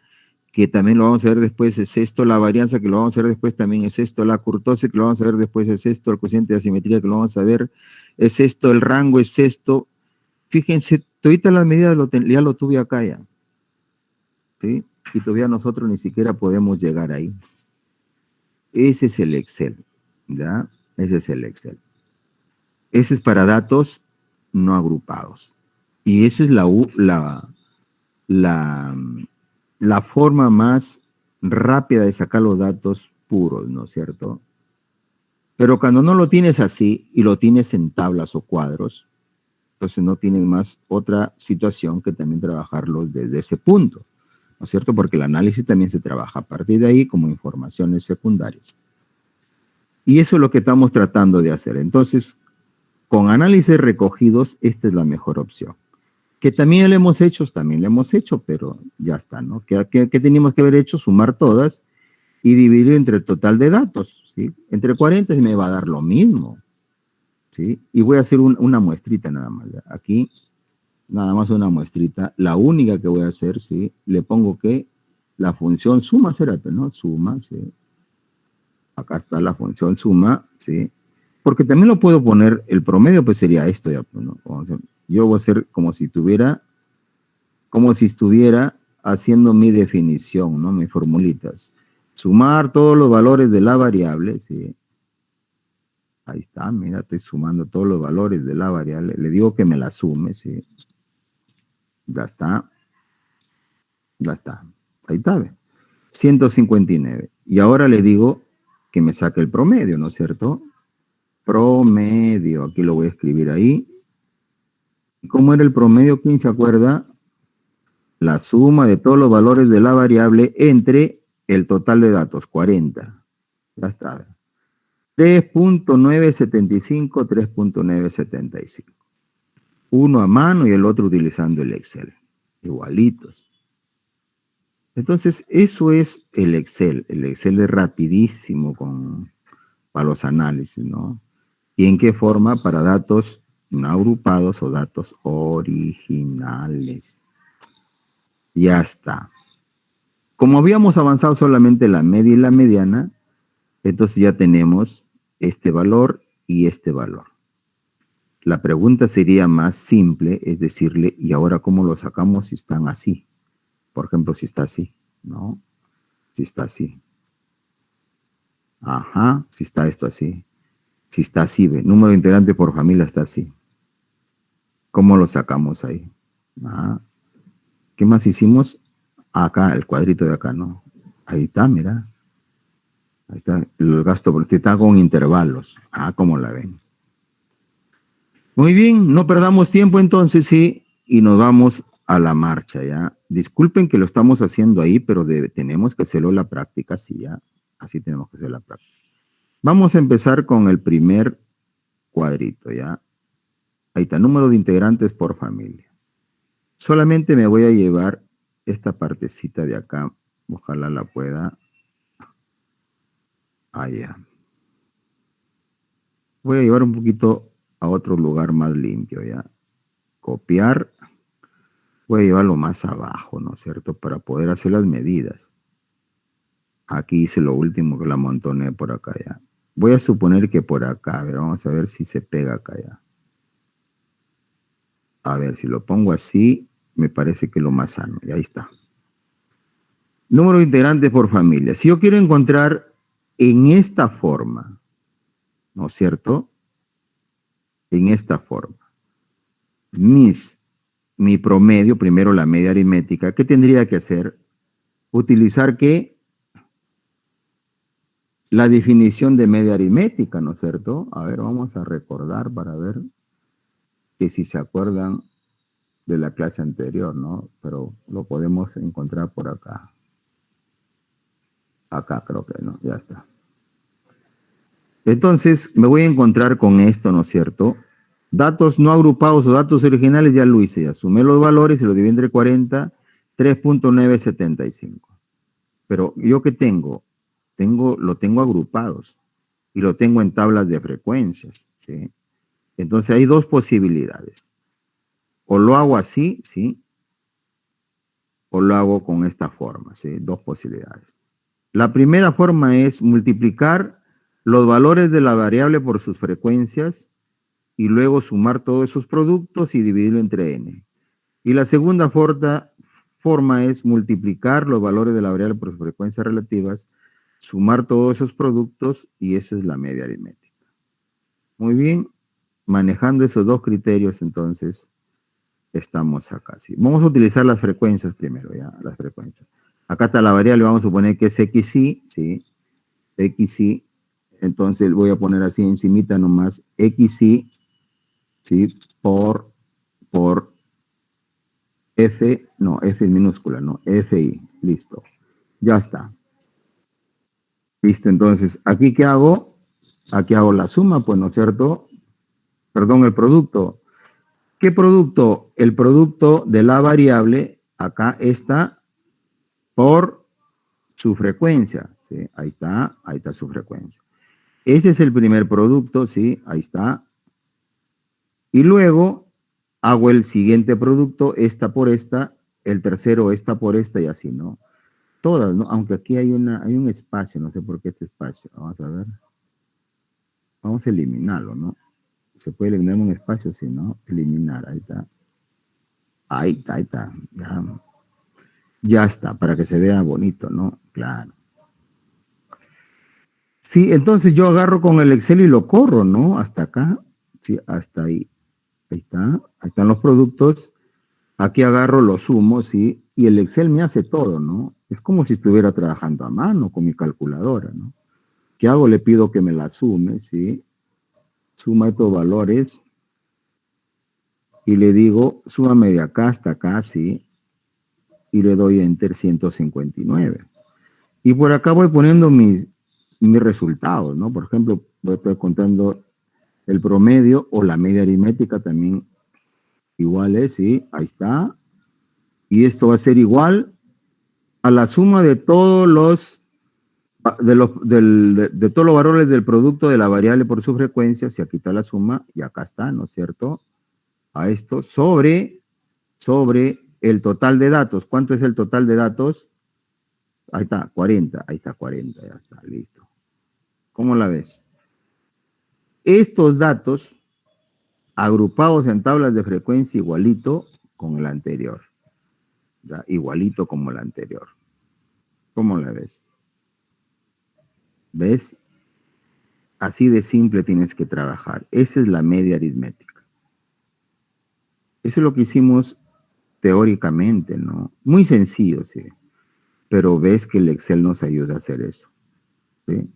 que también lo vamos a ver después, es esto. La varianza, que lo vamos a ver después, también es esto. La kurtosis, que lo vamos a ver después, es esto. El cociente de asimetría, que lo vamos a ver, es esto. El rango es esto. Fíjense, ahorita las medidas ya lo tuve acá ya, ¿sí? Y todavía nosotros ni siquiera podemos llegar ahí. Ese es el Excel, ¿ya? Ese es el Excel. Ese es para datos no agrupados. Y esa es la forma más rápida de sacar los datos puros, ¿no es cierto? Pero cuando no lo tienes así y lo tienes en tablas o cuadros, entonces no tienes más otra situación que también trabajarlos desde ese punto, ¿no es cierto? Porque el análisis también se trabaja a partir de ahí como informaciones secundarias. Y eso es lo que estamos tratando de hacer. Entonces, con análisis recogidos, esta es la mejor opción. Que también le hemos hecho, pero ya está, ¿no? ¿Qué teníamos que haber hecho? Sumar todas y dividir entre el total de datos, ¿sí? Entre 40 me va a dar lo mismo, ¿sí? Y voy a hacer una muestrita nada más. Aquí, nada más una muestrita. La única que voy a hacer, ¿sí? Le pongo que la función suma, será, ¿no? Suma, ¿sí? Acá está la función suma, ¿sí? Porque también lo puedo poner, el promedio pues sería esto ya, ¿no? Yo voy a hacer como si estuviera haciendo mi definición, ¿no? Mis formulitas. Sumar todos los valores de la variable, ¿sí? Ahí está, mira, estoy sumando todos los valores de la variable. Le digo que me la sume, ¿sí? Ya está. Ya está. Ahí está, ¿ve? 159. Y ahora le digo que me saque el promedio, ¿no es cierto? Promedio. Aquí lo voy a escribir ahí. ¿Y cómo era el promedio? ¿Quién se acuerda? La suma de todos los valores de la variable entre el total de datos, 40. Ya está. 3.975, 3.975. Uno a mano y el otro utilizando el Excel. Igualitos. Entonces, eso es el Excel. El Excel es rapidísimo para los análisis, ¿no? ¿Y en qué forma? Para datos no agrupados o datos originales. Ya está. Como habíamos avanzado solamente la media y la mediana, entonces ya tenemos este valor y este valor. La pregunta sería más simple, es decirle, ¿y ahora cómo lo sacamos si están así? Por ejemplo, si está así, ¿no? Si está así. Ajá, si está esto así. Si está así, ve, número de integrantes por familia está así. ¿Cómo lo sacamos ahí? Ah, ¿qué más hicimos? Acá, el cuadrito de acá, ¿no? Ahí está, mira. Ahí está el gasto, porque está con intervalos. Ah, ¿cómo la ven? Muy bien, no perdamos tiempo entonces, sí. y nos vamos a la marcha, ¿ya? Disculpen que lo estamos haciendo ahí, pero tenemos que hacerlo en la práctica, sí, ¿ya? Así tenemos que hacer la práctica. Vamos a empezar con el primer cuadrito, ¿ya? Ahí está, número de integrantes por familia. Solamente me voy a llevar esta partecita de acá, ojalá la pueda. Allá. Voy a llevar un poquito a otro lugar más limpio, ¿ya? Copiar. Voy a llevarlo más abajo, ¿no es cierto? Para poder hacer las medidas. Aquí hice lo último que la amontoné por acá, ya. Voy a suponer que por acá, a ver, vamos a ver si se pega acá, ya. A ver, si lo pongo así, me parece que lo más sano, y ahí está. Número de integrantes por familia. Si yo quiero encontrar en esta forma, ¿no es cierto? En esta forma. Mi promedio, primero la media aritmética, ¿qué tendría que hacer? Utilizar ¿qué? La definición de media aritmética, ¿no es cierto? A ver, vamos a recordar para ver que si se acuerdan de la clase anterior, ¿no? Pero lo podemos encontrar por acá. Acá creo que, ¿no? Ya está. Entonces, me voy a encontrar con esto, ¿no es cierto? Datos no agrupados o datos originales ya lo hice, ya sumé los valores y los dividí entre 40, 3.975. Pero ¿yo qué tengo? Lo tengo agrupados y lo tengo en tablas de frecuencias, ¿sí? Entonces hay dos posibilidades. O lo hago así, ¿sí? O lo hago con esta forma, ¿sí? Dos posibilidades. La primera forma es multiplicar los valores de la variable por sus frecuencias y luego sumar todos esos productos y dividirlo entre n. Y la segunda forma es multiplicar los valores de la variable por sus frecuencias relativas, sumar todos esos productos y esa es la media aritmética. Muy bien, manejando esos dos criterios entonces estamos acá. ¿Sí? Vamos a utilizar las frecuencias primero, ¿ya? Las frecuencias. Acá está la variable, vamos a suponer que es xy, ¿sí? xy, entonces voy a poner así encimita nomás xy, ¿sí? Por F, no, F es minúscula, no, FI, listo. Ya está. Listo, entonces, ¿aquí qué hago? Aquí hago la suma, pues, ¿no es cierto? Perdón, el producto. ¿Qué producto? El producto de la variable, acá está, por su frecuencia, ¿sí? Ahí está su frecuencia. Ese es el primer producto, ¿sí? Ahí está. Y luego hago el siguiente producto, esta por esta, el tercero esta por esta y así, ¿no? Todas, ¿no? Aunque aquí hay un espacio, no sé por qué este espacio. Vamos a ver. Vamos a eliminarlo, ¿no? Se puede eliminar un espacio, sí, ¿no? Eliminar, ahí está. Ahí está. Ya está, para que se vea bonito, ¿no? Claro. Sí, entonces yo agarro con el Excel y lo corro, ¿no? Hasta acá. Sí, hasta ahí. Ahí está. Ahí están los productos. Aquí agarro los sumos, ¿sí? Y el Excel me hace todo, ¿no? Es como si estuviera trabajando a mano con mi calculadora, ¿no? ¿Qué hago? Le pido que me la sume, ¿sí? Suma estos valores y le digo, súmame de acá hasta acá, ¿sí? Y le doy Enter 159. Y por acá voy poniendo mis resultados, ¿no? Por ejemplo, voy a estar contando el promedio o la media aritmética también igual es, ¿sí? Ahí está. Y esto va a ser igual a la suma de todos los de todos los valores del producto de la variable por su frecuencia, si aquí está la suma, y acá está, ¿no es cierto? A esto, sobre el total de datos. ¿Cuánto es el total de datos? Ahí está, 40, ahí está 40, ya está, listo. ¿Cómo la ves? Estos datos, agrupados en tablas de frecuencia igualito con el anterior. ¿Ya? Igualito como el anterior. ¿Cómo la ves? ¿Ves? Así de simple tienes que trabajar. Esa es la media aritmética. Eso es lo que hicimos teóricamente, ¿no? Muy sencillo, sí. Pero ves que el Excel nos ayuda a hacer eso. ¿Sí?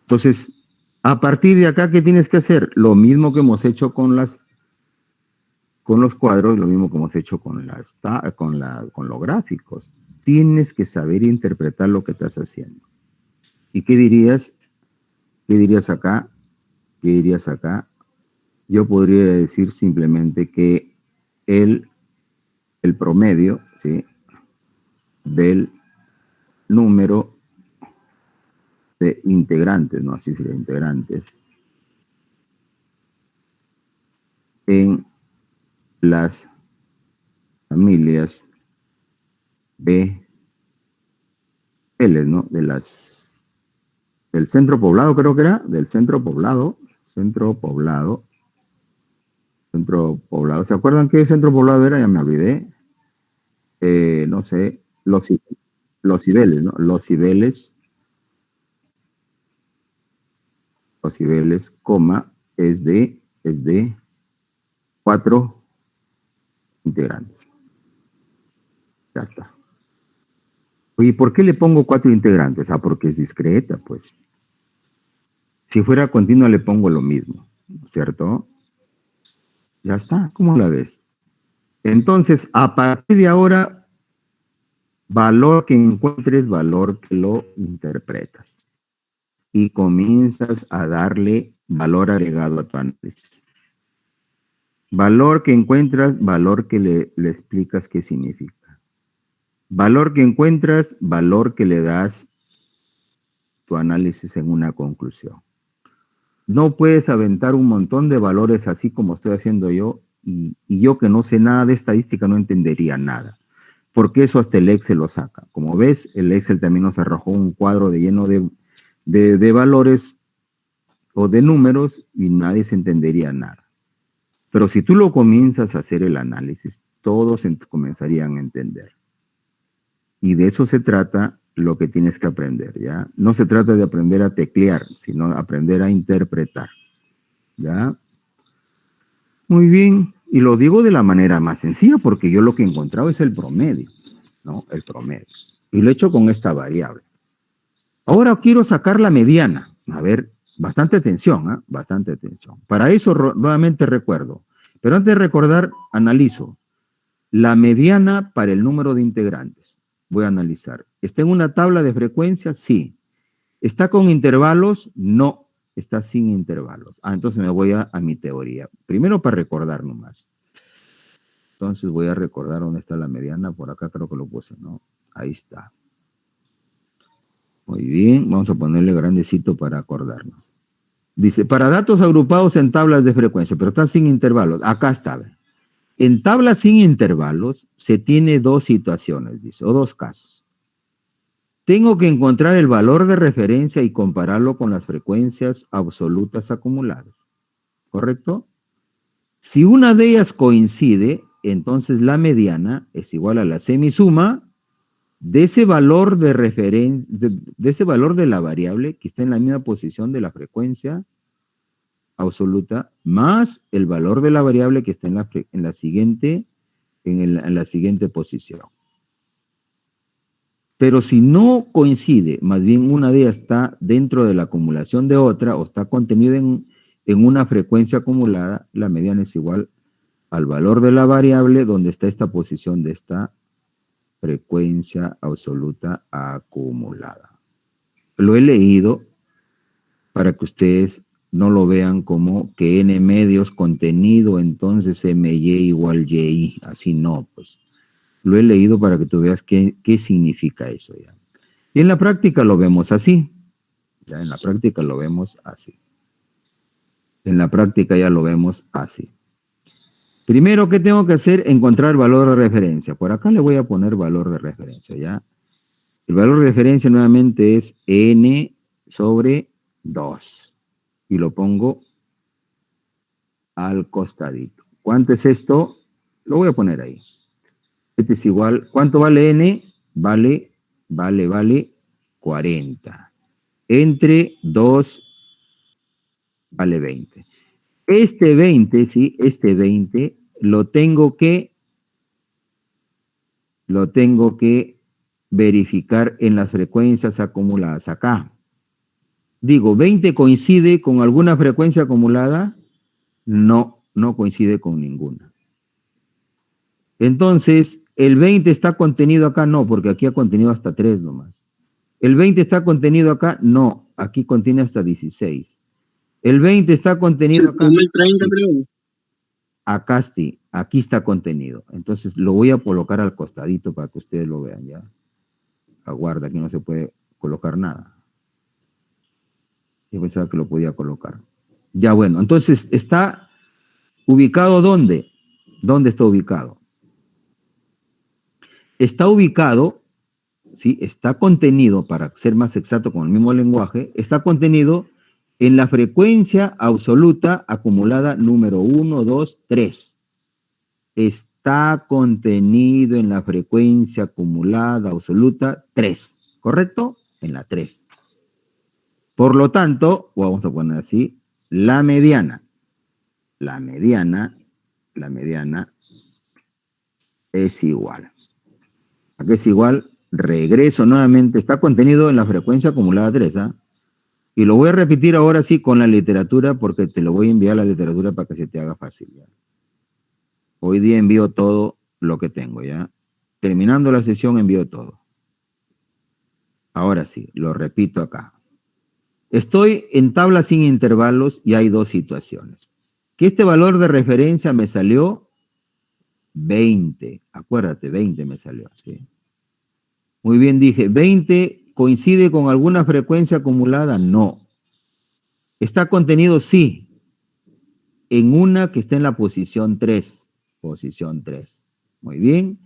Entonces, a partir de acá, ¿qué tienes que hacer? Lo mismo que hemos hecho con con los cuadros, lo mismo que hemos hecho con los gráficos. Tienes que saber interpretar lo que estás haciendo. ¿Y qué dirías? ¿Qué dirías acá? ¿Qué dirías acá? Yo podría decir simplemente que el promedio, ¿sí?, del número de integrantes, ¿no? Así sería, integrantes, en las familias B, L, ¿no? Del centro poblado, creo que era, del centro poblado. ¿Se acuerdan qué centro poblado era? Ya me olvidé. No sé, los Cibeles, ¿no? Los Cibeles, coma, es de 4 integrantes. Ya está. Oye, ¿por qué le pongo 4 integrantes? Ah, porque es discreta, pues. Si fuera continua le pongo lo mismo, ¿cierto? Ya está, ¿cómo la ves? Entonces, a partir de ahora, valor que encuentres, valor que lo interpretas. Y comienzas a darle valor agregado a tu análisis. Valor que encuentras, valor que le explicas qué significa. Valor que encuentras, valor que le das tu análisis en una conclusión. No puedes aventar un montón de valores así como estoy haciendo yo, y yo que no sé nada de estadística no entendería nada, porque eso hasta el Excel lo saca. Como ves, el Excel también nos arrojó un cuadro lleno de valores o de números y nadie se entendería nada. Pero si tú lo comienzas a hacer el análisis, todos comenzarían a entender. Y de eso se trata lo que tienes que aprender, ¿ya? No se trata de aprender a teclear, sino aprender a interpretar, ¿ya? Muy bien, y lo digo de la manera más sencilla porque yo lo que he encontrado es el promedio, ¿no? El promedio. Y lo he hecho con esta variable. Ahora quiero sacar la mediana. A ver, bastante atención, ¿eh? Bastante atención. Para eso nuevamente recuerdo. Pero antes de recordar, analizo. La mediana para el número de integrantes. Voy a analizar. ¿Está en una tabla de frecuencia? Sí. ¿Está con intervalos? No. Está sin intervalos. Ah, entonces me voy a mi teoría. Primero para recordar nomás. Entonces voy a recordar dónde está la mediana. Por acá creo que lo puse, ¿no? Ahí está. Muy bien. Vamos a ponerle grandecito para acordarnos. Dice, para datos agrupados en tablas de frecuencia, pero está sin intervalos. Acá está. En tablas sin intervalos se tiene dos situaciones, dice, o dos casos. Tengo que encontrar el valor de referencia y compararlo con las frecuencias absolutas acumuladas. ¿Correcto? Si una de ellas coincide, entonces la mediana es igual a la semisuma de ese valor de referencia, de ese valor de la variable que está en la misma posición de la frecuencia absoluta, más el valor de la variable que está en la siguiente posición. Pero si no coincide, más bien una de ellas está dentro de la acumulación de otra o está contenida en una frecuencia acumulada, la mediana es igual al valor de la variable donde está esta posición de esta frecuencia absoluta acumulada. Lo he leído para que ustedes no lo vean como que n medios contenido, entonces my igual y. Así no, pues. Lo he leído para que tú veas qué significa eso ya. Y en la práctica lo vemos así. Ya en la práctica lo vemos así. En la práctica ya lo vemos así. Primero, ¿qué tengo que hacer? Encontrar valor de referencia. Por acá le voy a poner valor de referencia, ¿ya? El valor de referencia nuevamente es n sobre 2. Y lo pongo al costadito. ¿Cuánto es esto? Lo voy a poner ahí. Este es igual. ¿Cuánto vale n? Vale 40. Entre 2 vale 20. Este 20, ¿sí? Este 20 lo tengo que verificar en las frecuencias acumuladas acá. Digo, ¿20 coincide con alguna frecuencia acumulada? No, no coincide con ninguna. Entonces, el 20 está contenido acá, no, porque aquí ha contenido hasta 3 nomás. El 20 está contenido acá, no, aquí contiene hasta 16. El 20 está contenido acá. El 30, creo. Acá sí, aquí está contenido. Entonces lo voy a colocar al costadito para que ustedes lo vean ya. Aguarda, aquí no se puede colocar nada. Yo pensaba que lo podía colocar. Ya bueno, entonces está ubicado ¿dónde? ¿Dónde está ubicado? Está ubicado, ¿sí? Está contenido, para ser más exacto con el mismo lenguaje, está contenido en la frecuencia absoluta acumulada número 1, 2, 3. Está contenido en la frecuencia acumulada absoluta 3, ¿correcto? En la 3. Por lo tanto, vamos a poner así, la mediana es igual. ¿A qué es igual? Regreso nuevamente, está contenido en la frecuencia acumulada 3, ¿ah? Y lo voy a repetir ahora sí con la literatura, porque te lo voy a enviar la literatura para que se te haga fácil, ¿ya? Hoy día envío todo lo que tengo, ¿ya? Terminando la sesión envío todo. Ahora sí, lo repito acá. Estoy en tabla sin intervalos y hay dos situaciones. Que este valor de referencia me salió 20. Acuérdate, 20 me salió, ¿sí? Muy bien, dije, 20 coincide con alguna frecuencia acumulada, no. ¿Está contenido? Sí. En una que está en la posición 3. Posición 3. Muy bien.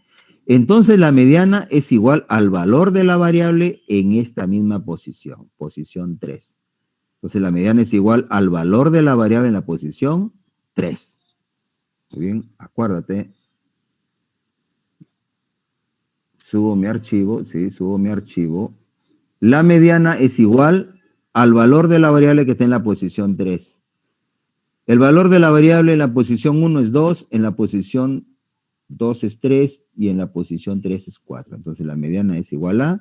Entonces la mediana es igual al valor de la variable en esta misma posición. Posición 3. Entonces la mediana es igual al valor de la variable en la posición 3. Muy bien, acuérdate. Subo mi archivo, sí, subo mi archivo. La mediana es igual al valor de la variable que está en la posición 3. El valor de la variable en la posición 1 es 2, en la posición 2 es 3 y en la posición 3 es 4. Entonces la mediana es igual a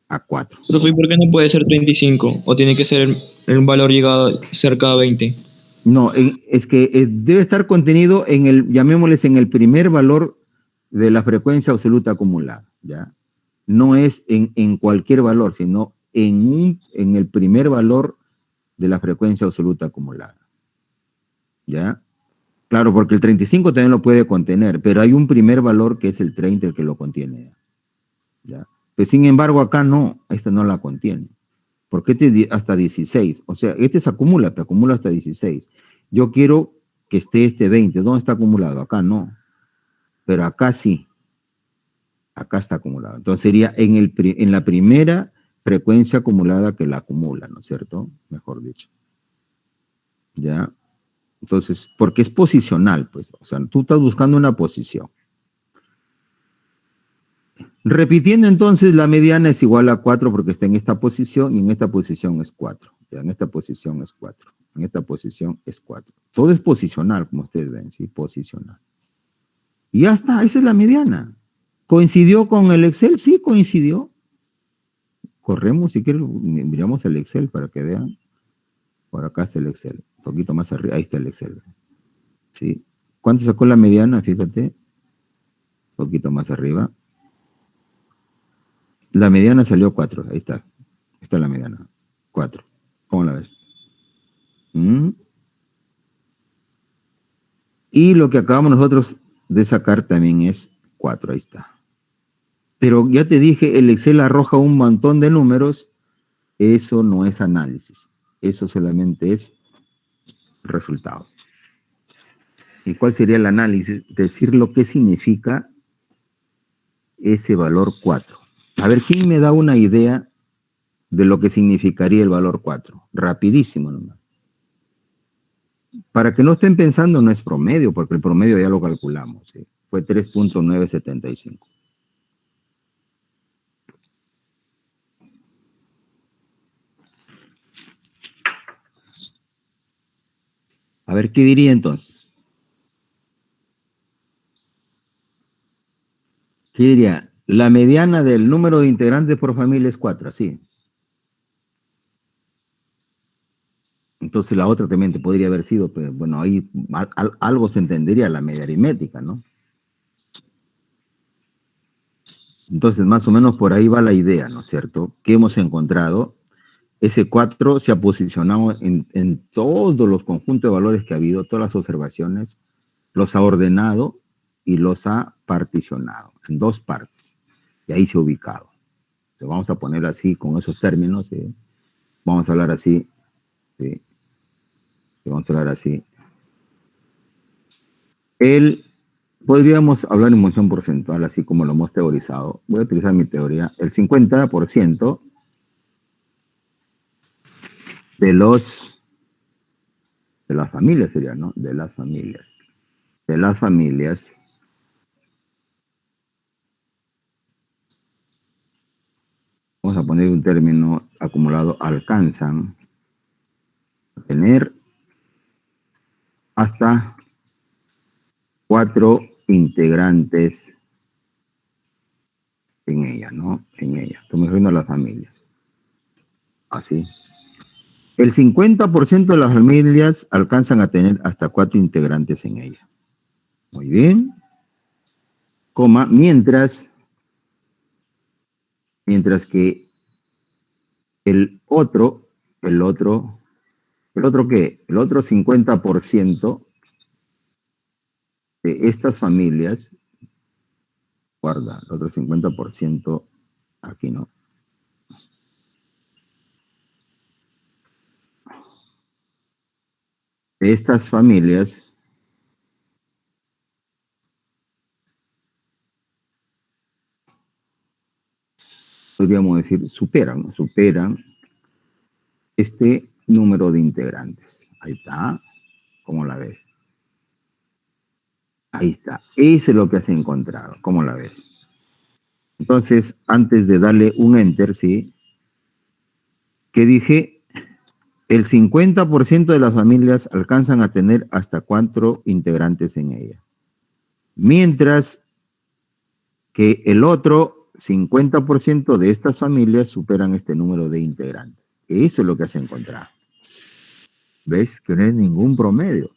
4. Profe, ¿y por qué no puede ser 35? ¿O tiene que ser un valor llegado cerca de 20? No, es que debe estar contenido en el, llamémosles, en el primer valor de la frecuencia absoluta acumulada, ¿ya? No es en cualquier valor, sino en el primer valor de la frecuencia absoluta acumulada, ¿ya? Claro, porque el 35 también lo puede contener, pero hay un primer valor que es el 30 el que lo contiene, ¿ya? Pues, sin embargo, acá no, esta no la contiene. Porque este es hasta 16. O sea, este se acumula, pero acumula hasta 16. Yo quiero que esté este 20. ¿Dónde está acumulado? Acá no. Pero acá sí. Acá está acumulado. Entonces sería en la primera frecuencia acumulada que la acumula, ¿no es cierto? Mejor dicho. ¿Ya? Entonces, porque es posicional, pues. O sea, tú estás buscando una posición. Repitiendo entonces, la mediana es igual a 4 porque está en esta posición y en esta posición es 4. Ya, en esta posición es 4. En esta posición es 4. Todo es posicional, como ustedes ven, ¿sí? Posicional. Y ya está, esa es la mediana. ¿Coincidió con el Excel? Sí, coincidió. Corremos, si quieren, miramos el Excel para que vean. Por acá está el Excel. Un poquito más arriba, ahí está el Excel. ¿Sí? ¿Cuánto sacó la mediana? Fíjate. Un poquito más arriba. La mediana salió 4, ahí está. Está la mediana. 4. ¿Cómo la ves? Y lo que acabamos nosotros de sacar también es 4, ahí está. Pero ya te dije, el Excel arroja un montón de números. Eso no es análisis. Eso solamente es resultados. ¿Y cuál sería el análisis? Decir lo que significa ese valor 4. A ver, ¿quién me da una idea de lo que significaría el valor 4? Rapidísimo nomás. Para que no estén pensando, no es promedio, porque el promedio ya lo calculamos, ¿sí? Fue 3.975. A ver, ¿qué diría entonces? ¿Qué diría? La mediana del número de integrantes por familia es 4, así. Entonces la otra también te podría haber sido, pues, bueno, ahí algo se entendería la media aritmética, ¿no? Entonces, más o menos por ahí va la idea, ¿no es cierto? ¿Qué hemos encontrado? Ese 4 se ha posicionado en todos los conjuntos de valores que ha habido, todas las observaciones, los ha ordenado y los ha particionado en dos partes. Y ahí se ha ubicado. Entonces, vamos a poner así, con esos términos, ¿sí? Vamos a hablar así, ¿sí? Vamos a hablar así. Podríamos hablar en función porcentual, así como lo hemos teorizado. Voy a utilizar mi teoría. El 50% de las familias sería, ¿no? De las familias. De las familias vamos a poner un término acumulado, alcanzan a tener hasta 4 integrantes en ella, ¿no? En ella. Estamos refiriendo a las familias. Así. El 50% de las familias alcanzan a tener hasta 4 integrantes en ella. Muy bien. Coma, mientras que el otro ¿qué? El otro 50% de estas familias, guarda, el otro 50% aquí, ¿no? De estas familias podríamos decir, superan este número de integrantes. Ahí está, ¿cómo la ves? Ahí está, eso es lo que has encontrado, ¿cómo la ves? Entonces, antes de darle un enter, ¿sí? Que dije, el 50% de las familias alcanzan a tener hasta 4 integrantes en ella. Mientras que el otro 50% de estas familias superan este número de integrantes. Eso es lo que has encontrado. ¿Ves? Que no es ningún promedio,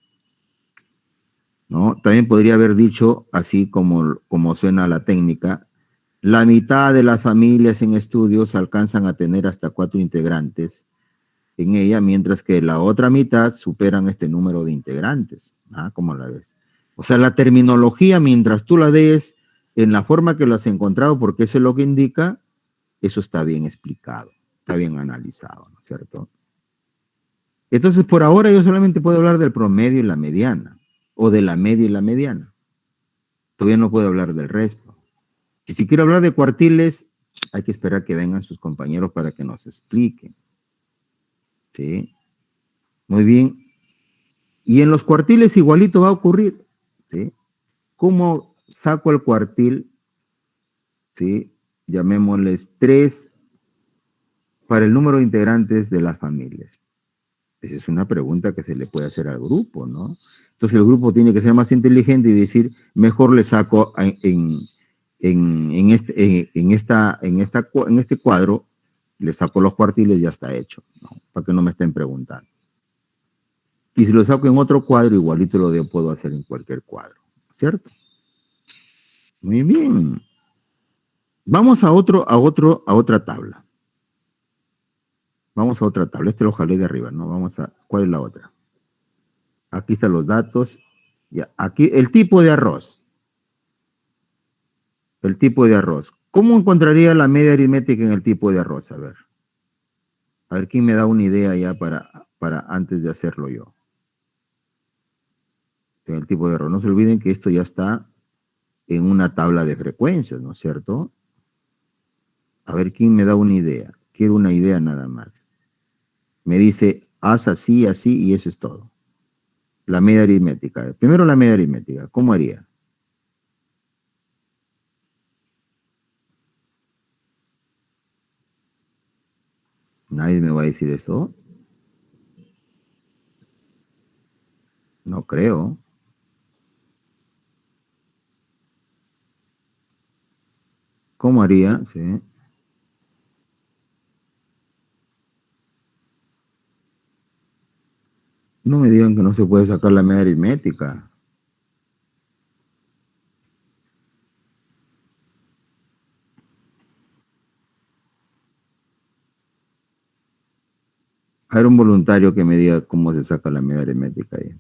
¿no? También podría haber dicho, así como suena la técnica, la mitad de las familias en estudios alcanzan a tener hasta 4 integrantes en ella, mientras que la otra mitad superan este número de integrantes. ¿Ah? ¿Cómo la ves? O sea, la terminología, mientras tú la des en la forma que lo has encontrado, porque eso es lo que indica, eso está bien explicado, está bien analizado, ¿no es cierto? Entonces, por ahora yo solamente puedo hablar del promedio y la mediana, o de la media y la mediana. Todavía no puedo hablar del resto. Y si quiero hablar de cuartiles, hay que esperar que vengan sus compañeros para que nos expliquen. ¿Sí? Muy bien. Y en los cuartiles igualito va a ocurrir. ¿Sí? ¿Cómo saco el cuartil? ¿Sí? Llamémosles 3 para el número de integrantes de las familias. Esa es una pregunta que se le puede hacer al grupo, ¿no? Entonces el grupo tiene que ser más inteligente y decir, mejor le saco en este cuadro, le saco los cuartiles y ya está hecho, ¿no? Para que no me estén preguntando. Y si lo saco en otro cuadro, igualito lo puedo hacer en cualquier cuadro, ¿cierto? Muy bien. Vamos a otra tabla. Vamos a otra tabla. Este lo jalé de arriba, ¿no? ¿Cuál es la otra? Aquí están los datos. Ya, aquí el tipo de arroz. El tipo de arroz. ¿Cómo encontraría la media aritmética en el tipo de arroz? A ver quién me da una idea ya para antes de hacerlo yo. En el tipo de arroz. No se olviden que esto ya está en una tabla de frecuencias, ¿no es cierto? A ver quién me da una idea. Quiero una idea nada más. Me dice, haz así, así, y eso es todo. La media aritmética. Primero la media aritmética. ¿Cómo haría? ¿Nadie me va a decir esto? No creo. ¿Cómo haría? Sí. No me digan que no se puede sacar la media aritmética. A ver, un voluntario que me diga cómo se saca la media aritmética ahí.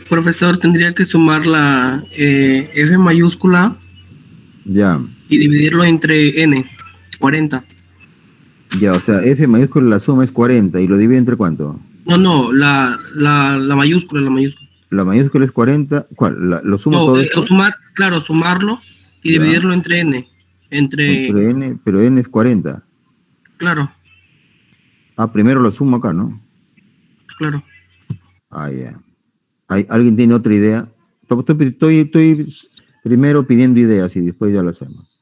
Profesor, tendría que sumar la F mayúscula Ya, y dividirlo entre N, 40. ya, o sea, F mayúscula la suma es 40 y lo divide entre ¿cuánto? No, la mayúscula, la mayúscula. La mayúscula es 40, ¿cuál? ¿Lo sumo No, todo esto? sumarlo y Ya. dividirlo entre N. Entre N, pero N es 40. Claro, Ah, primero lo sumo acá, ¿no? claro. Ah, ya. ¿Alguien tiene otra idea? Estoy primero pidiendo ideas y después ya lo hacemos.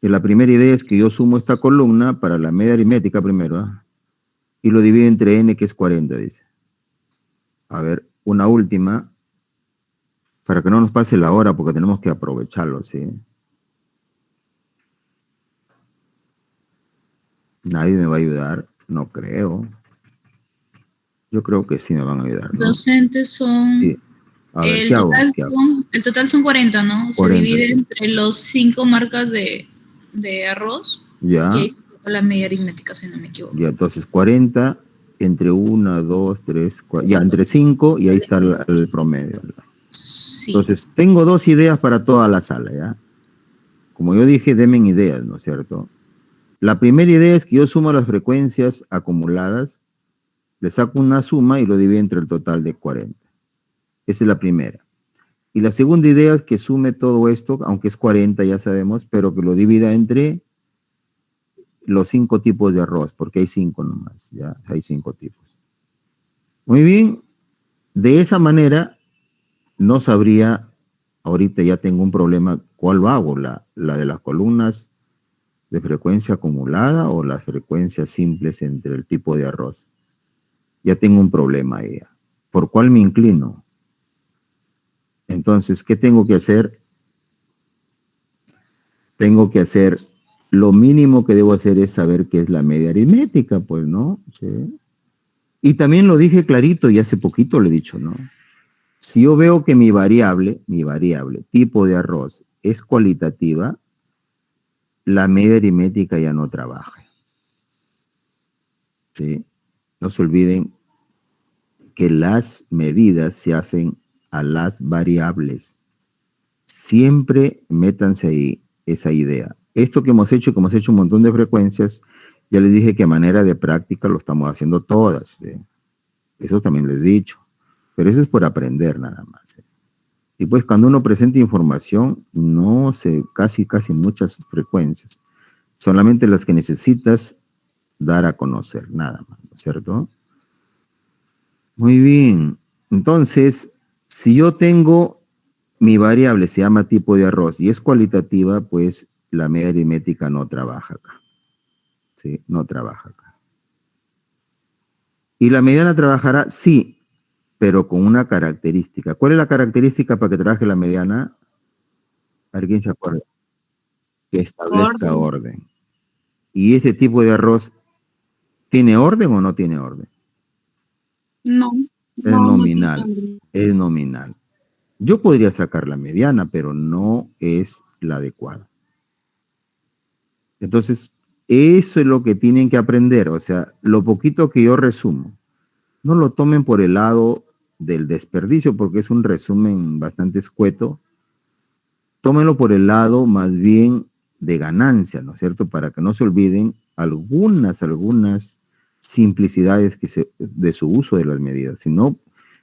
Y la primera idea es que yo sumo esta columna para la media aritmética primero, ¿ah? Y lo divido entre N, que es 40, dice. A ver, una última, para que no nos pase la hora, porque tenemos que aprovecharlo, ¿sí? Nadie me va a ayudar, no creo. Yo creo que sí me van a ayudar, ¿no? Docentes son... Sí. A ver, El ¿qué hago? total son 40, ¿no? 40. Se divide entre los 5 marcas de arroz. Ya. Y ahí se saca la media aritmética, si no me equivoco. Ya, entonces 40 entre 1, 2, 3, 4, ya, entre 5 y ahí está el promedio. Sí. Entonces, tengo dos ideas para toda la sala, ¿ya? Como yo dije, denme ideas, ¿no es cierto? La primera idea es que yo sumo las frecuencias acumuladas, le saco una suma y lo divido entre el total de 40. Esa es la primera. Y la segunda idea es que sume todo esto, aunque es 40, ya sabemos, pero que lo divida entre los 5 tipos de arroz, porque hay 5 nomás, ¿ya? Hay 5 tipos. Muy bien. De esa manera, no sabría, ahorita ya tengo un problema, ¿cuál hago? ¿La de las columnas de frecuencia acumulada o las frecuencias simples entre el tipo de arroz? Ya tengo un problema ahí. ¿Por cuál me inclino? Entonces, ¿qué tengo que hacer? Tengo que hacer, lo mínimo que debo hacer es saber qué es la media aritmética, pues, ¿no? Sí. Y también lo dije clarito y hace poquito lo he dicho, ¿no? Si yo veo que mi variable, tipo de arroz, es cualitativa, la media aritmética ya no trabaja. ¿Sí? No se olviden que las medidas se hacen a las variables. Siempre métanse ahí esa idea. Esto que hemos hecho un montón de frecuencias, ya les dije que a manera de práctica lo estamos haciendo todas. ¿Sí? Eso también les he dicho. Pero eso es por aprender nada más. ¿Sí? Y pues cuando uno presenta información, no sé, casi muchas frecuencias. Solamente las que necesitas dar a conocer, nada más, ¿no es cierto? Muy bien. Entonces, si yo tengo mi variable, se llama tipo de arroz, y es cualitativa, pues la media aritmética no trabaja acá. ¿Sí? No trabaja acá. ¿Y la mediana trabajará? Sí, pero con una característica. ¿Cuál es la característica para que trabaje la mediana? ¿Alguien se acuerda? Que establezca orden. ¿Y este tipo de arroz tiene orden o no tiene orden? No. Es nominal. Es nominal. Yo podría sacar la mediana, pero no es la adecuada. Entonces, eso es lo que tienen que aprender. O sea, lo poquito que yo resumo, no lo tomen por el lado del desperdicio, porque es un resumen bastante escueto. Tómenlo por el lado más bien de ganancia, ¿no es cierto? Para que no se olviden algunas simplicidades de su uso de las medidas. Si no,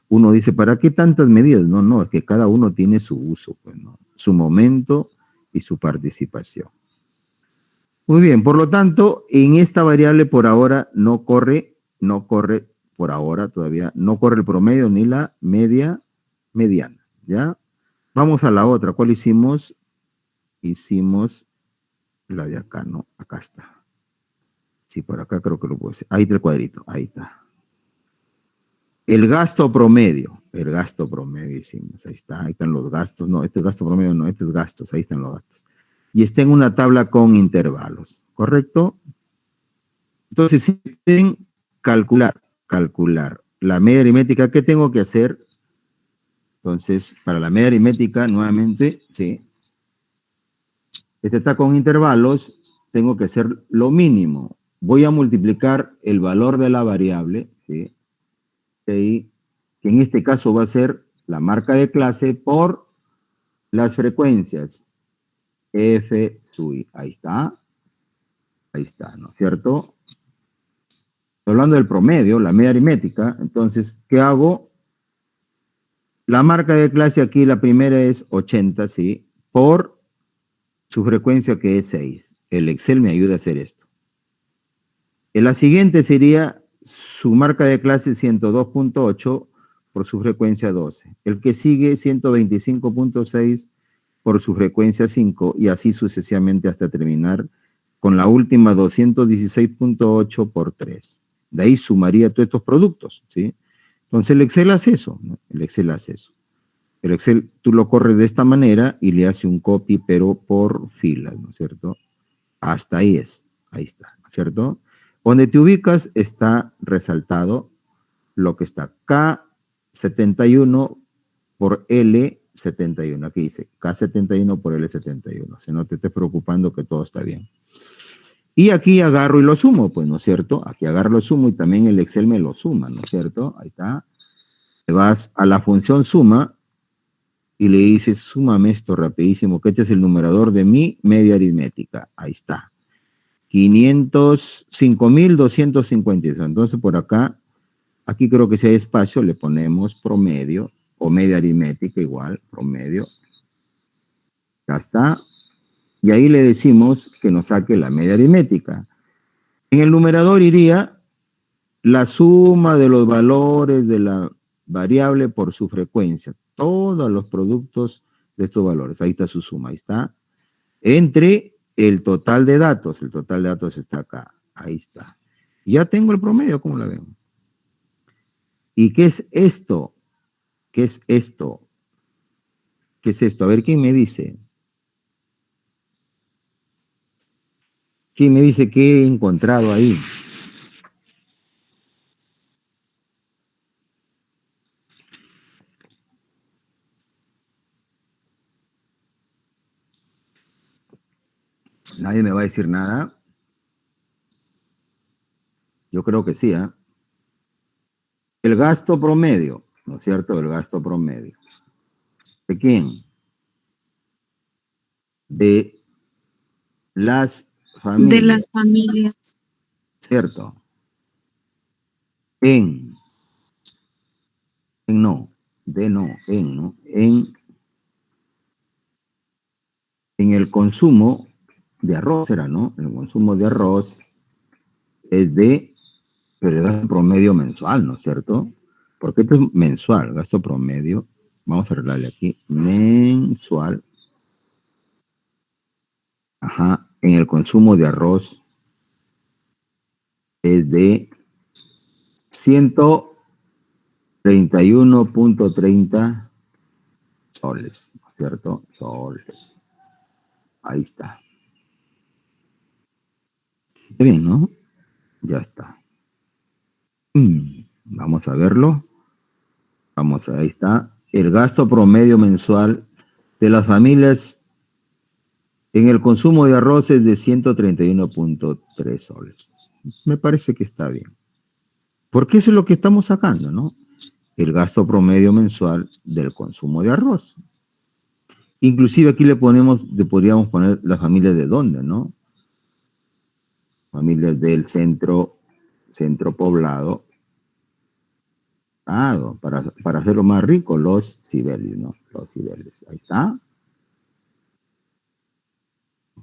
uno dice, ¿para qué tantas medidas? No, es que cada uno tiene su uso, pues, ¿no? Su momento y su participación. Muy bien, por lo tanto, en esta variable por ahora no corre por ahora todavía, no corre el promedio ni la mediana, ¿ya? Vamos a la otra. ¿Cuál hicimos? Hicimos la de acá, ¿no? Acá está. Sí, por acá creo que lo puedo hacer. Ahí está el cuadrito, ahí está. El gasto promedio hicimos, ahí están los gastos. No, este es gasto promedio, no, este es gastos, ahí están los gastos. Y está en una tabla con intervalos, ¿correcto? Entonces, si quieren calcular la media aritmética, ¿qué tengo que hacer? Entonces, para la media aritmética, nuevamente, sí. Este está con intervalos, tengo que hacer lo mínimo. Voy a multiplicar el valor de la variable, ¿sí? Que en este caso va a ser la marca de clase por las frecuencias F sub I. Ahí está, ¿no es cierto? Estoy hablando del promedio, la media aritmética. Entonces, ¿qué hago? La marca de clase aquí, la primera es 80, ¿sí? Por su frecuencia que es 6. El Excel me ayuda a hacer esto. En la siguiente sería su marca de clase 102.8 por su frecuencia 12. El que sigue 125.6 por su frecuencia 5 y así sucesivamente hasta terminar con la última 216.8 por 3. De ahí sumaría todos estos productos, ¿sí? Entonces el Excel hace eso, ¿no? El Excel hace eso. El Excel tú lo corres de esta manera y le hace un copy, pero por filas, ¿no es cierto? Hasta ahí ahí está, ¿no es cierto? Donde te ubicas está resaltado lo que está K71 por L71. Aquí dice K71 por L71. O sea, no te estés preocupando que todo está bien. Y aquí agarro y lo sumo, pues, ¿no es cierto? Aquí agarro y lo sumo y también el Excel me lo suma, ¿no es cierto? Ahí está. Te vas a la función suma y le dices, súmame esto rapidísimo, que este es el numerador de mi media aritmética. Ahí está. 505.252. Entonces, por acá, aquí creo que si hay espacio, le ponemos promedio o media aritmética igual, promedio. Ya está. Y ahí le decimos que nos saque la media aritmética. En el numerador iría la suma de los valores de la variable por su frecuencia. Todos los productos de estos valores. Ahí está su suma, ahí está. Entre el total de datos. El total de datos está acá. Ahí está. Ya tengo el promedio, ¿cómo la ven? ¿Y qué es esto? ¿Qué es esto? ¿Qué es esto? A ver, ¿quién me dice? ¿Quién me dice qué he encontrado ahí? Nadie me va a decir nada. Yo creo que sí, ¿eh? El gasto promedio, ¿no es cierto? El gasto promedio. ¿De quién? De las familias. De las familias. ¿Cierto? En ¿no? En el consumo de arroz era, ¿no? El consumo de arroz es de, pero el gasto promedio mensual, ¿no es cierto? Porque esto es mensual, gasto promedio. Vamos a arreglarle aquí. Mensual. Ajá. En el consumo de arroz es de 131.30 soles, ¿no es cierto? Soles. Ahí está. Bien, ¿no? Ya está. Vamos a verlo. Ahí está. El gasto promedio mensual de las familias en el consumo de arroz es de 131.3 soles. Me parece que está bien. Porque eso es lo que estamos sacando, ¿no? El gasto promedio mensual del consumo de arroz. Inclusive aquí le podríamos poner las familias de dónde, ¿no? Familias del centro poblado. Para hacerlo más rico, los Sibelius, ¿no? Los Sibelius. Ahí está.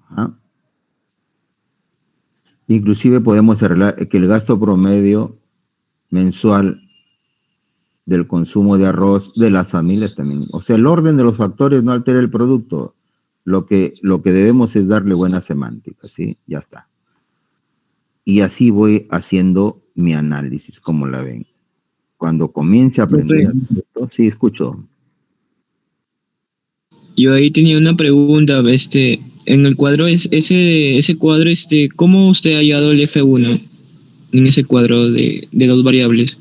Ajá. Inclusive podemos arreglar que el gasto promedio mensual del consumo de arroz de las familias también. O sea, el orden de los factores no altera el producto. Lo que debemos es darle buena semántica, ¿sí? Ya está. Y así voy haciendo mi análisis, como la ven. Cuando comience a aprender esto, sí, escucho. Yo ahí tenía una pregunta, en el cuadro, ese cuadro, ¿cómo usted ha hallado el F1 en ese cuadro de dos variables?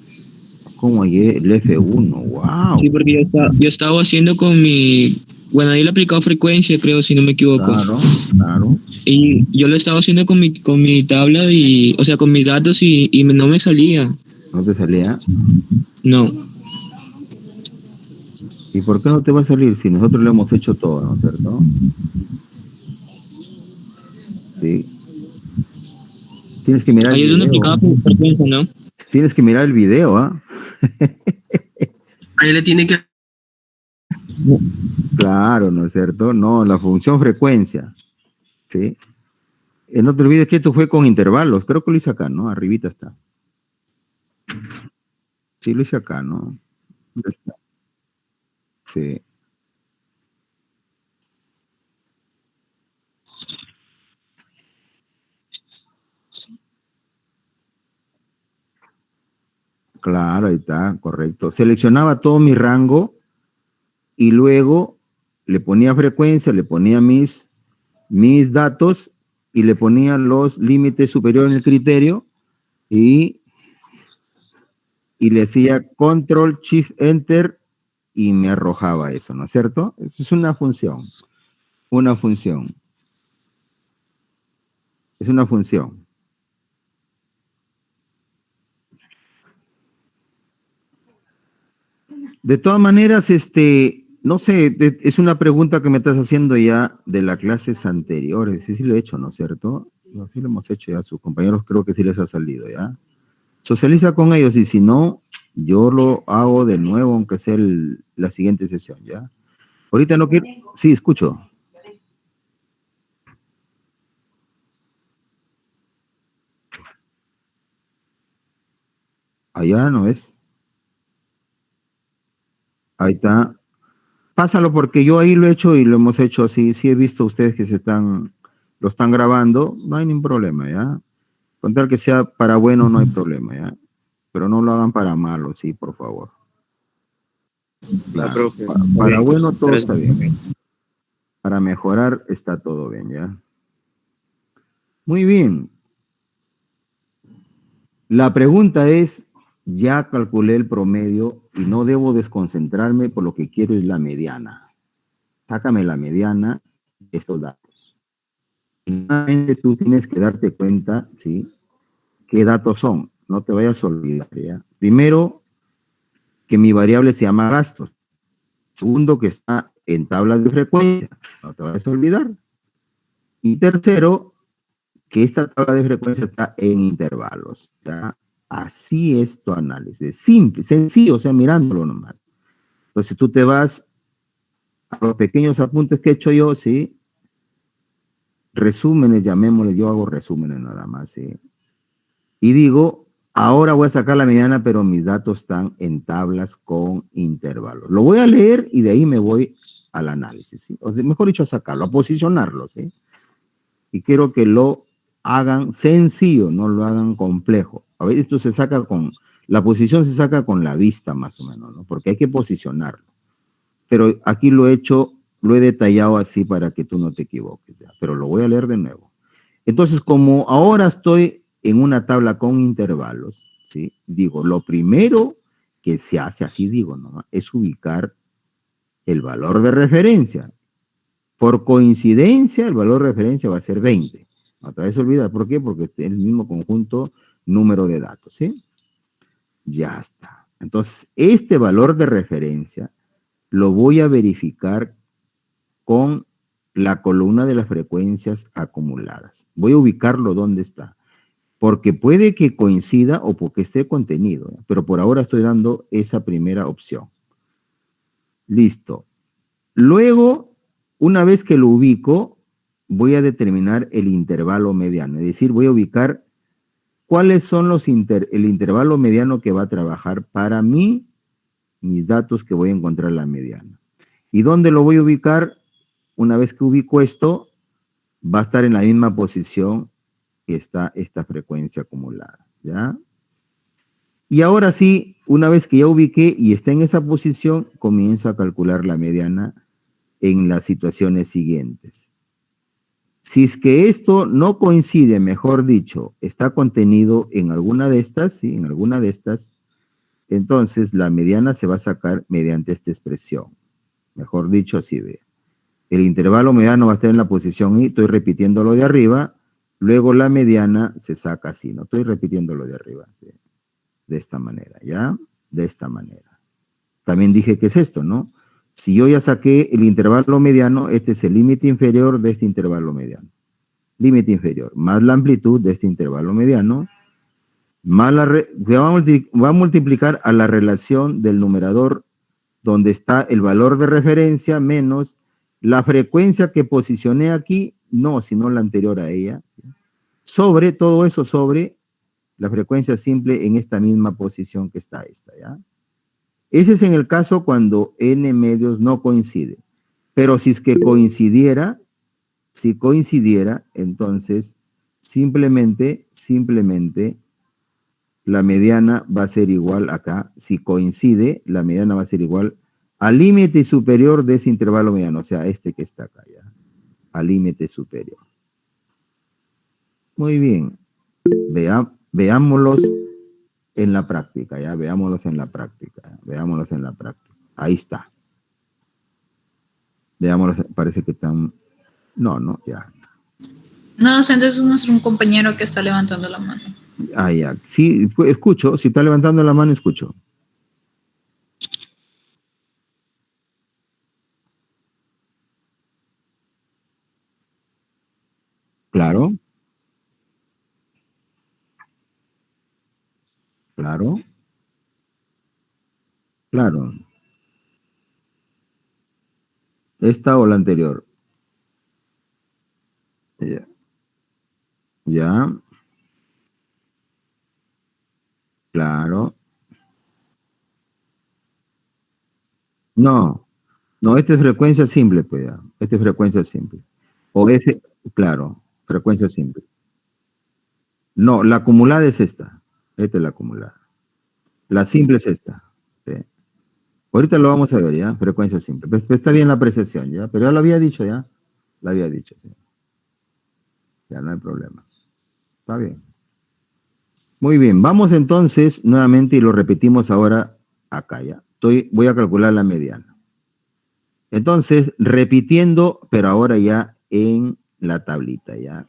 ¿Cómo hallé el F1? ¡Wow! Sí, porque yo estaba haciendo con mi bueno, ahí le he aplicado frecuencia, creo, si no me equivoco. Claro, claro. Y yo lo estaba haciendo con mi tabla o sea, con mis datos y no me salía. ¿No te salía? No. ¿Y por qué no te va a salir si nosotros lo hemos hecho todo, ¿no es cierto? Sí. Tienes que mirar Ahí el es donde video. aplicaba frecuencia, ¿no? Tienes que mirar el video, ¿ah? Ahí le tiene que... Claro, ¿no es cierto? No, la función frecuencia. ¿Sí? No te olvides que esto fue con intervalos. Creo que lo hice acá, ¿no? Arribita está. Sí, lo hice acá, ¿no? ¿Dónde está? Sí. Claro, ahí está, correcto. Seleccionaba todo mi rango y luego le ponía frecuencia, le ponía mis datos y le ponía los límites superiores en el criterio y le hacía Control Shift Enter y me arrojaba eso, ¿no es cierto? Eso es una función. Una función. Es una función. De todas maneras, no sé, es una pregunta que me estás haciendo ya de las clases anteriores. Sí, sí lo he hecho, ¿no es cierto? No, sí lo hemos hecho ya. Sus compañeros creo que sí les ha salido, ¿ya? Socializa con ellos y si no, yo lo hago de nuevo, aunque sea la siguiente sesión, ¿ya? Ahorita no quiero... Sí, escucho. Allá no es. Ahí está. Pásalo porque yo ahí lo he hecho y lo hemos hecho así. Sí he visto ustedes que lo están grabando. No hay ningún problema, ¿ya? Con tal que sea para bueno, no hay problema, ¿ya? Pero no lo hagan para malo, sí, por favor. Claro, para bueno todo está bien. Para mejorar está todo bien, ¿ya? Muy bien. La pregunta es, ya calculé el promedio y no debo desconcentrarme, por lo que quiero es la mediana. Sácame la mediana de estos datos. Y nuevamente tú tienes que darte cuenta, ¿sí? ¿Qué datos son? No te vayas a olvidar, ¿ya? Primero, que mi variable se llama gastos. Segundo, que está en tablas de frecuencia. No te vayas a olvidar. Y tercero, que esta tabla de frecuencia está en intervalos, ¿ya? Así es tu análisis. Simple, sencillo, o sea, mirándolo nomás. Entonces tú te vas a los pequeños apuntes que he hecho yo, ¿sí? Resúmenes, llamémosle, yo hago resúmenes nada más, ¿sí? Y digo, ahora voy a sacar la mediana, pero mis datos están en tablas con intervalos. Lo voy a leer y de ahí me voy al análisis, ¿sí? O sea, mejor dicho, a sacarlo, a posicionarlo, ¿sí? Y quiero que lo hagan sencillo, no lo hagan complejo. A veces esto se saca la posición se saca con la vista más o menos, ¿no? Porque hay que posicionarlo. Pero aquí lo he detallado así para que tú no te equivoques, ¿ya? Pero lo voy a leer de nuevo. Entonces, como ahora estoy en una tabla con intervalos, ¿sí? Digo, lo primero que se hace, así digo, ¿no? Es ubicar el valor de referencia. Por coincidencia, el valor de referencia va a ser 20. No te vayas a olvidar. ¿Por qué? Porque es el mismo conjunto número de datos, ¿sí? Ya está. Entonces, este valor de referencia lo voy a verificar con la columna de las frecuencias acumuladas. Voy a ubicarlo donde está. Porque puede que coincida o porque esté contenido, ¿eh? Pero por ahora estoy dando esa primera opción. Listo. Luego, una vez que lo ubico, voy a determinar el intervalo mediano. Es decir, voy a ubicar cuáles son el intervalo mediano que va a trabajar para mí, mis datos que voy a encontrar la mediana. ¿Y dónde lo voy a ubicar? Una vez que ubico esto, va a estar en la misma posición que está esta frecuencia acumulada, ¿ya? Y ahora sí, una vez que ya ubiqué y está en esa posición, comienzo a calcular la mediana en las situaciones siguientes. Si es que esto no coincide, mejor dicho, está contenido en alguna de estas, ¿sí? En alguna de estas, entonces la mediana se va a sacar mediante esta expresión. Mejor dicho, así ve. El intervalo mediano va a estar en la posición I, estoy repitiendo lo de arriba, luego la mediana se saca así, no estoy repitiendo lo de arriba, ¿sí? De esta manera, ¿ya? De esta manera. También dije que es esto, ¿no? Si yo ya saqué el intervalo mediano, este es el límite inferior de este intervalo mediano. Límite inferior, más la amplitud de este intervalo mediano, más va a multiplicar a la relación del numerador donde está el valor de referencia menos la frecuencia que posicioné aquí, no, sino la anterior a ella, sobre todo eso, sobre la frecuencia simple en esta misma posición que está esta, ¿ya? Ese es en el caso cuando n medios no coincide. Pero si es que coincidiera, entonces simplemente la mediana va a ser igual acá. Si coincide, la mediana va a ser igual al límite superior de ese intervalo mediano, o sea, este que está acá, ¿ya? Al límite superior. Muy bien. Veámoslos en la práctica, ¿ya? Veámoslos en la práctica. Ahí está. Veámoslos, parece que están... No, ya. No, docente, es nuestro compañero que está levantando la mano. Ah, ya. Sí, escucho. Si está levantando la mano, escucho. Claro. ¿Esta o la anterior? Ya. Claro. No, esta es frecuencia simple, pues ya. Esta es frecuencia simple. O F, claro, frecuencia simple. No, la acumulada es esta. Esta es la acumulada. La simple es esta. ¿Sí? Ahorita lo vamos a ver, ¿ya? Frecuencia simple. Pues está bien la apreciación, ¿ya? Pero ya lo había dicho, ¿ya? Lo había dicho, ¿sí? Ya no hay problema. Está bien. Muy bien, vamos entonces nuevamente y lo repetimos ahora acá, ¿ya? Voy a calcular la mediana. Entonces, repitiendo, pero ahora ya en la tablita, ¿ya?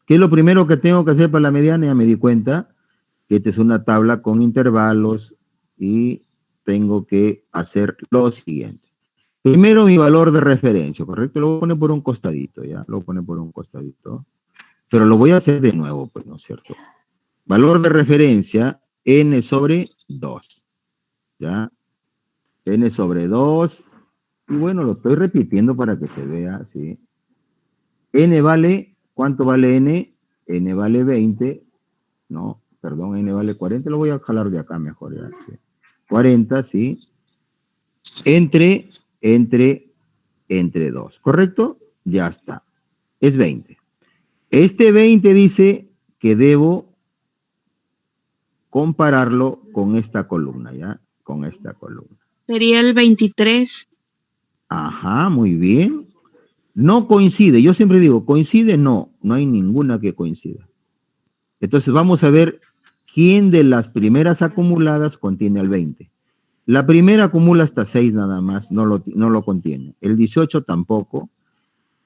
¿Qué es lo primero que tengo que hacer para la mediana? Ya me di cuenta que esta es una tabla con intervalos y tengo que hacer lo siguiente. Primero mi valor de referencia, ¿correcto? Lo voy a poner por un costadito, ¿ya? Lo voy a poner por un costadito. Pero lo voy a hacer de nuevo, pues, ¿no es cierto? Valor de referencia, n sobre 2, ¿ya? N sobre 2, y bueno, lo estoy repitiendo para que se vea, ¿sí? N vale, ¿cuánto vale n? N vale 20, no, perdón, n vale 40, lo voy a jalar de acá mejor, ¿ya? ¿Sí? 40, ¿sí? Entre 2, ¿correcto? Ya está, es 20. Este 20 dice que debo compararlo con esta columna, ¿ya? Con esta columna. Sería el 23. Ajá, muy bien. No coincide, yo siempre digo, ¿coincide? No hay ninguna que coincida. Entonces vamos a ver quién de las primeras acumuladas contiene el 20. La primera acumula hasta 6 nada más, no lo contiene. El 18 tampoco.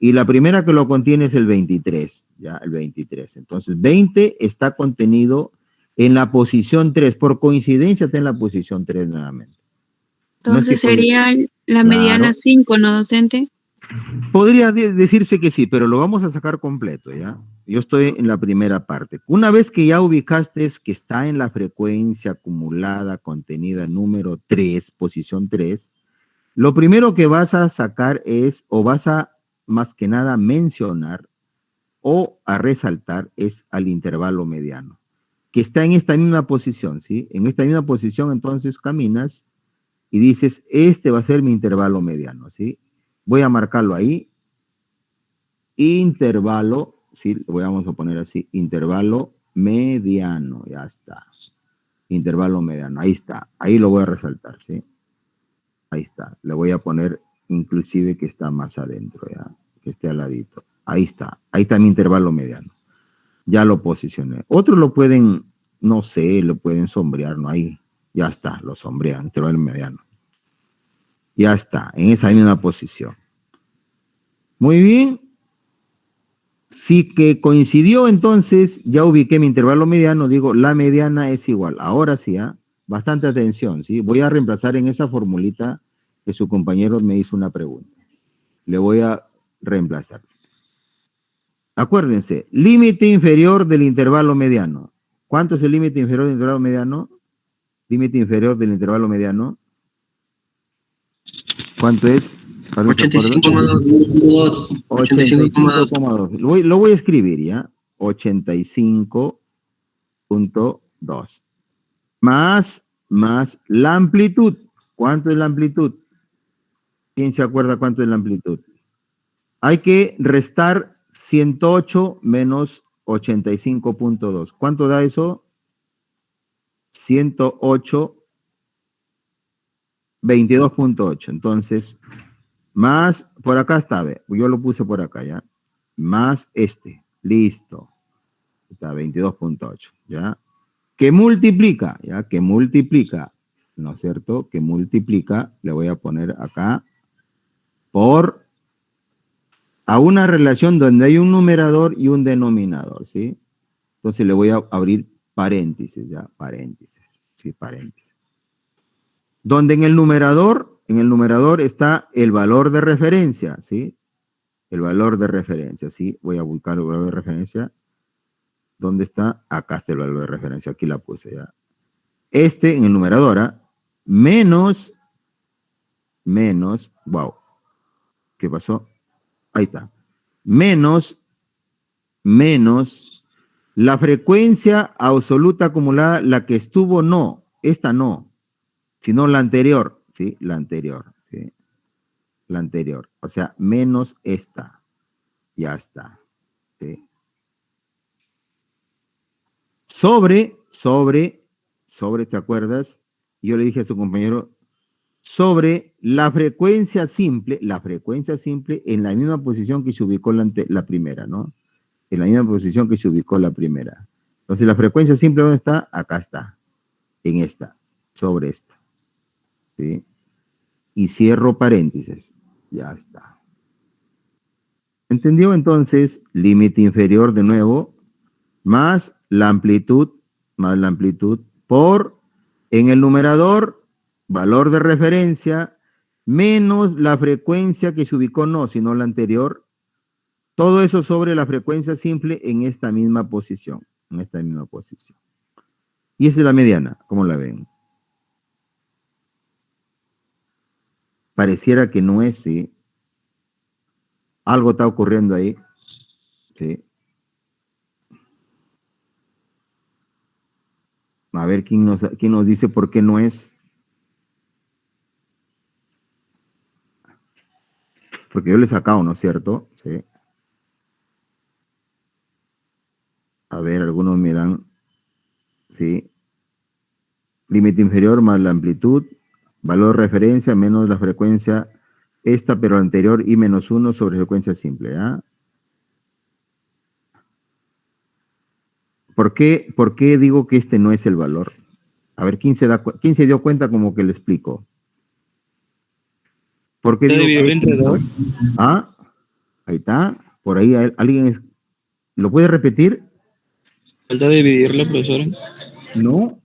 Y la primera que lo contiene es el 23, ya, el 23. Entonces 20 está contenido en la posición 3. Por coincidencia está en la posición 3 nuevamente. Entonces No es que sería la mediana 5, ¿no, docente? Podría decirse que sí, pero lo vamos a sacar completo, ¿ya? Yo estoy en la primera parte. Una vez que ya ubicaste que está en la frecuencia acumulada contenida número 3, posición 3, lo primero que vas a sacar es, o vas a más que nada mencionar o a resaltar es al intervalo mediano, que está en esta misma posición, ¿sí? En esta misma posición entonces caminas y dices, este va a ser mi intervalo mediano, ¿sí? Voy a marcarlo ahí, intervalo, ¿sí? Vamos a poner así, intervalo mediano, ya está. Intervalo mediano, ahí está, ahí lo voy a resaltar, ¿sí? Ahí está, le voy a poner inclusive que está más adentro, ya, que esté al ladito. Ahí está mi intervalo mediano. Ya lo posicioné. Otros lo pueden, no sé, lo pueden sombrear, ¿no? Ahí, ya está, lo sombrean, intervalo mediano. Ya está, en esa misma posición. Muy bien. Si que coincidió, entonces ya ubiqué mi intervalo mediano, digo, la mediana es igual. Ahora sí, bastante atención, ¿sí? Voy a reemplazar en esa formulita que su compañero me hizo una pregunta. Le voy a reemplazar. Acuérdense, límite inferior del intervalo mediano. ¿Cuánto es el límite inferior del intervalo mediano? Límite inferior del intervalo mediano. ¿Cuánto es? 85,2. 85,2. Lo voy a escribir, ¿ya? 85,2. Más la amplitud. ¿Cuánto es la amplitud? ¿Quién se acuerda cuánto es la amplitud? Hay que restar 108 menos 85,2. ¿Cuánto da eso? 108, 22,8. Entonces, más, por acá está, yo lo puse por acá, ¿ya? Más este, listo. Está 22,8, ¿ya? Que multiplica, ¿ya? Que multiplica, ¿no es cierto? Que multiplica, le voy a poner acá, por a una relación donde hay un numerador y un denominador, ¿sí? Entonces le voy a abrir paréntesis, ¿ya? Paréntesis, sí, paréntesis. Donde en el numerador está el valor de referencia, ¿sí? El valor de referencia, ¿sí? Voy a buscar el valor de referencia. ¿Dónde está? Acá está el valor de referencia, aquí la puse ya. Este en el numerador, menos, wow. ¿Qué pasó? Ahí está. Menos la frecuencia absoluta acumulada, la que estuvo, no, esta no, sino la anterior, ¿sí? La anterior, ¿sí? La anterior, o sea, menos esta, ya está, ¿sí? Sobre, ¿te acuerdas? Yo le dije a su compañero, sobre la frecuencia simple en la misma posición que se ubicó la primera, ¿no? En la misma posición que se ubicó la primera. Entonces, la frecuencia simple, ¿dónde está? Acá está, en esta, sobre esta, ¿sí? Y cierro paréntesis, ya está. ¿Entendió? Entonces, límite inferior de nuevo, más la amplitud, por, en el numerador, valor de referencia, menos la frecuencia que se ubicó, no, sino la anterior, todo eso sobre la frecuencia simple en esta misma posición, Y esa es la mediana, ¿cómo la ven? Pareciera que no es, ¿sí? Algo está ocurriendo ahí, ¿sí? A ver, ¿quién nos dice por qué no es? Porque yo le he sacado, ¿no es cierto? Sí. A ver, algunos miran, ¿sí? Límite inferior más la amplitud, valor de referencia menos la frecuencia, esta pero la anterior y menos 1 sobre frecuencia simple, ¿ah? ¿Por qué digo que este no es el valor? A ver, ¿quién se dio cuenta como que lo explico? ¿Por qué digo que este no es? Ah, ahí está. Por ahí alguien ¿lo puede repetir? Falta dividirlo, profesor. No,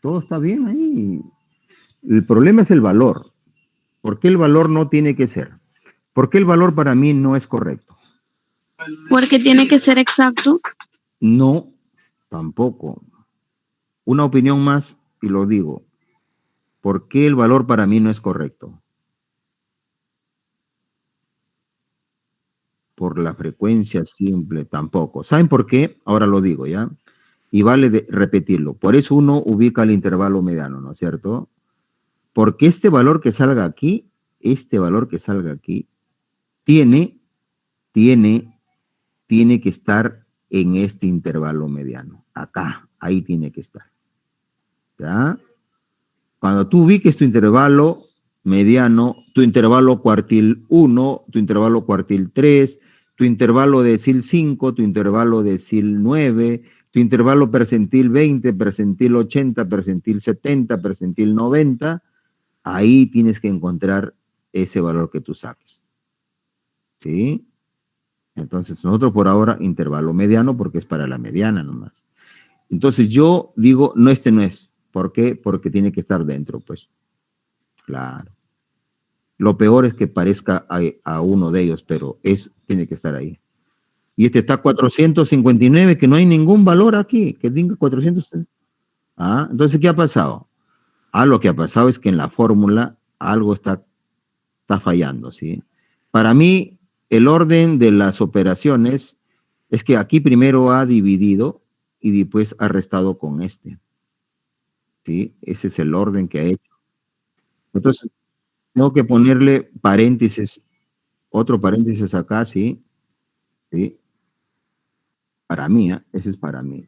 todo está bien ahí. El problema es el valor. ¿Por qué el valor no tiene que ser? ¿Por qué el valor para mí no es correcto? Porque tiene que ser exacto. No, tampoco. Una opinión más y lo digo. ¿Por qué el valor para mí no es correcto? Por la frecuencia simple, tampoco. ¿Saben por qué? Ahora lo digo, ¿ya? Y vale repetirlo. Por eso uno ubica el intervalo mediano, ¿no es cierto? Porque este valor que salga aquí, tiene que estar en este intervalo mediano. Acá, ahí tiene que estar. ¿Ya? Cuando tú ubiques tu intervalo mediano, tu intervalo cuartil 1, tu intervalo cuartil 3, tu intervalo decil 5, tu intervalo decil 9, tu intervalo percentil 20, percentil 80, percentil 70, percentil 90, ahí tienes que encontrar ese valor que tú saques. ¿Sí? Entonces, nosotros por ahora, intervalo mediano, porque es para la mediana nomás. Entonces, yo digo, no, este no es. ¿Por qué? Porque tiene que estar dentro, pues. Claro. Lo peor es que parezca a uno de ellos, pero tiene que estar ahí. Y este está 459, que no hay ningún valor aquí, que tenga 400. Ah, entonces, ¿qué ha pasado? Lo que ha pasado es que en la fórmula algo está fallando, ¿sí? Para mí, el orden de las operaciones es que aquí primero ha dividido y después ha restado con este, ¿sí? Ese es el orden que ha hecho. Entonces, tengo que ponerle paréntesis, otro paréntesis acá, ¿sí? ¿Sí? Para mí, ese es para mí.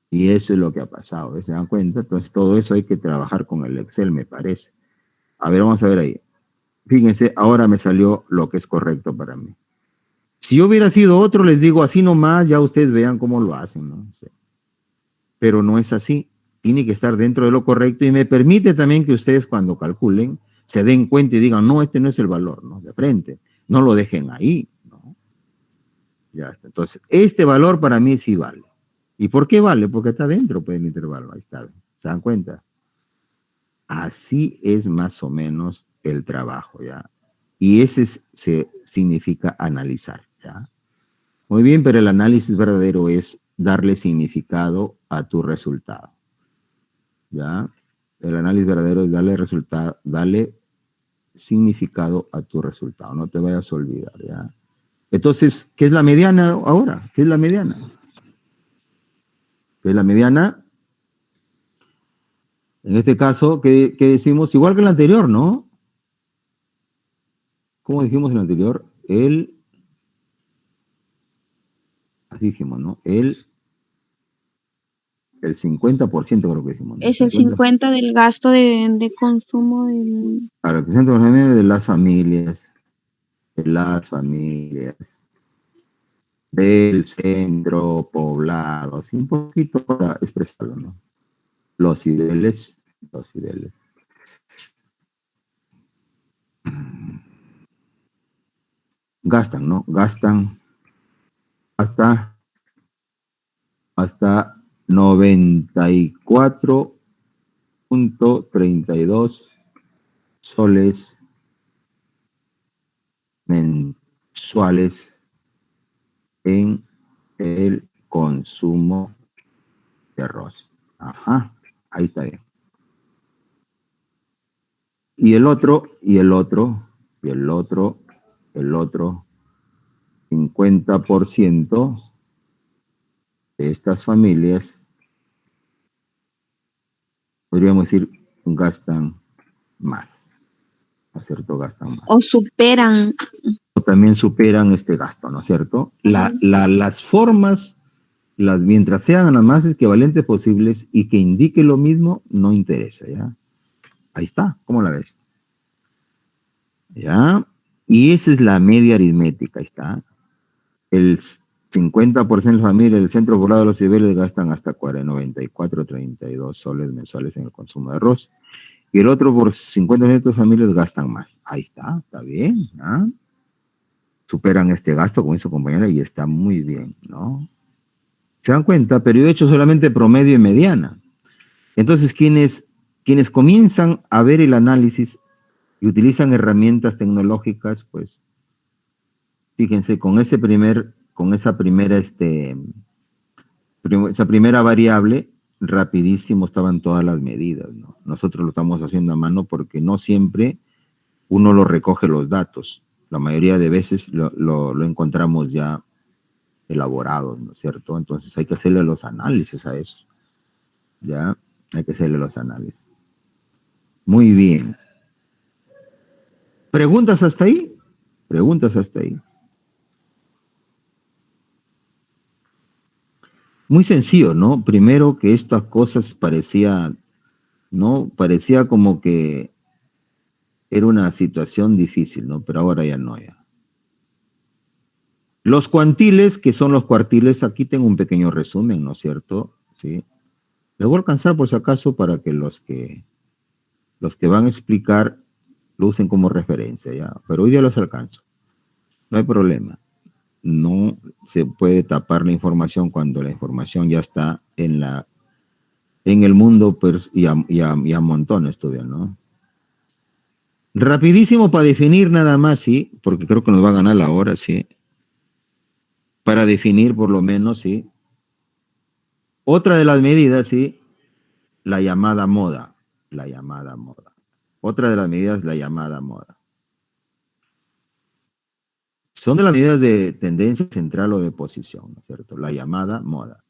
Y eso es lo que ha pasado, ¿se dan cuenta? Entonces, todo eso hay que trabajar con el Excel, me parece. A ver, vamos a ver ahí. Fíjense, ahora me salió lo que es correcto para mí. Si yo hubiera sido otro, les digo así nomás, ya ustedes vean cómo lo hacen, ¿no? Sí. Pero no es así. Tiene que estar dentro de lo correcto y me permite también que ustedes cuando calculen se den cuenta y digan, no, este no es el valor, ¿no? De frente. No lo dejen ahí, ¿no? Ya está. Entonces, este valor para mí sí vale. ¿Y por qué vale? Porque está dentro pues, del intervalo. Ahí está. ¿Se dan cuenta? Así es más o menos el trabajo, ¿ya? Y ese significa analizar, ¿ya? Muy bien, pero el análisis verdadero es darle significado a tu resultado, ¿ya? El análisis verdadero es darle significado a tu resultado, no te vayas a olvidar, ¿ya? Entonces, ¿qué es la mediana ahora? ¿Qué es la mediana? ¿Qué es la mediana? En este caso, ¿qué decimos? Igual que el anterior, ¿no? ¿Cómo dijimos en el anterior? Así dijimos, ¿no? El 50% creo que dijimos, ¿no? Es el 50 del gasto de consumo del... Claro, el 50% de las familias, del centro poblado, así un poquito para expresarlo, ¿no? Los niveles. Gastan, ¿no? Gastan hasta 94.32 soles mensuales en el consumo de arroz. Ajá, ahí está bien. Y el otro 50% de estas familias, podríamos decir, gastan más, ¿no es cierto? Gastan más. O superan. O también superan este gasto, ¿no es cierto? Las formas, mientras sean las más equivalentes posibles y que indique lo mismo, no interesa, ¿ya? Ahí está, ¿cómo la ves? ¿Ya? Y esa es la media aritmética, ahí está. El 50% de las familias del centro poblado de los niveles gastan hasta 94.32 soles mensuales en el consumo de arroz. Y el otro por 50% de las familias gastan más. Ahí está bien, ¿ah? Superan este gasto con eso, compañera, y está muy bien, ¿no? ¿Se dan cuenta? Pero yo he hecho solamente promedio y mediana. Entonces, quienes comienzan a ver el análisis y utilizan herramientas tecnológicas, pues, fíjense, esa primera variable, rapidísimo estaban todas las medidas, ¿no? Nosotros lo estamos haciendo a mano porque no siempre uno lo recoge los datos. La mayoría de veces lo encontramos ya elaborado, ¿no es cierto? Entonces hay que hacerle los análisis a eso. ¿Ya? Hay que hacerle los análisis. Muy bien. ¿Preguntas hasta ahí? Muy sencillo, ¿no? Primero que estas cosas parecía como que era una situación difícil, ¿no? Pero ahora ya no, ya. Los cuantiles, que son los cuartiles, aquí tengo un pequeño resumen, ¿no es cierto? Sí. Les voy a alcanzar por si acaso para que los que van a explicar lo usen como referencia, ¿ya? Pero hoy día los alcanzo. No hay problema. no se puede tapar la información cuando la información ya está en el mundo y a montones todavía, ¿no? Rapidísimo para definir nada más, sí, porque creo que nos va a ganar la hora, sí. Para definir por lo menos, sí. Otra de las medidas, sí, la llamada moda. La llamada moda. Otra de las medidas, la llamada moda. Son de las medidas de tendencia central o de posición, ¿no es cierto? La llamada moda.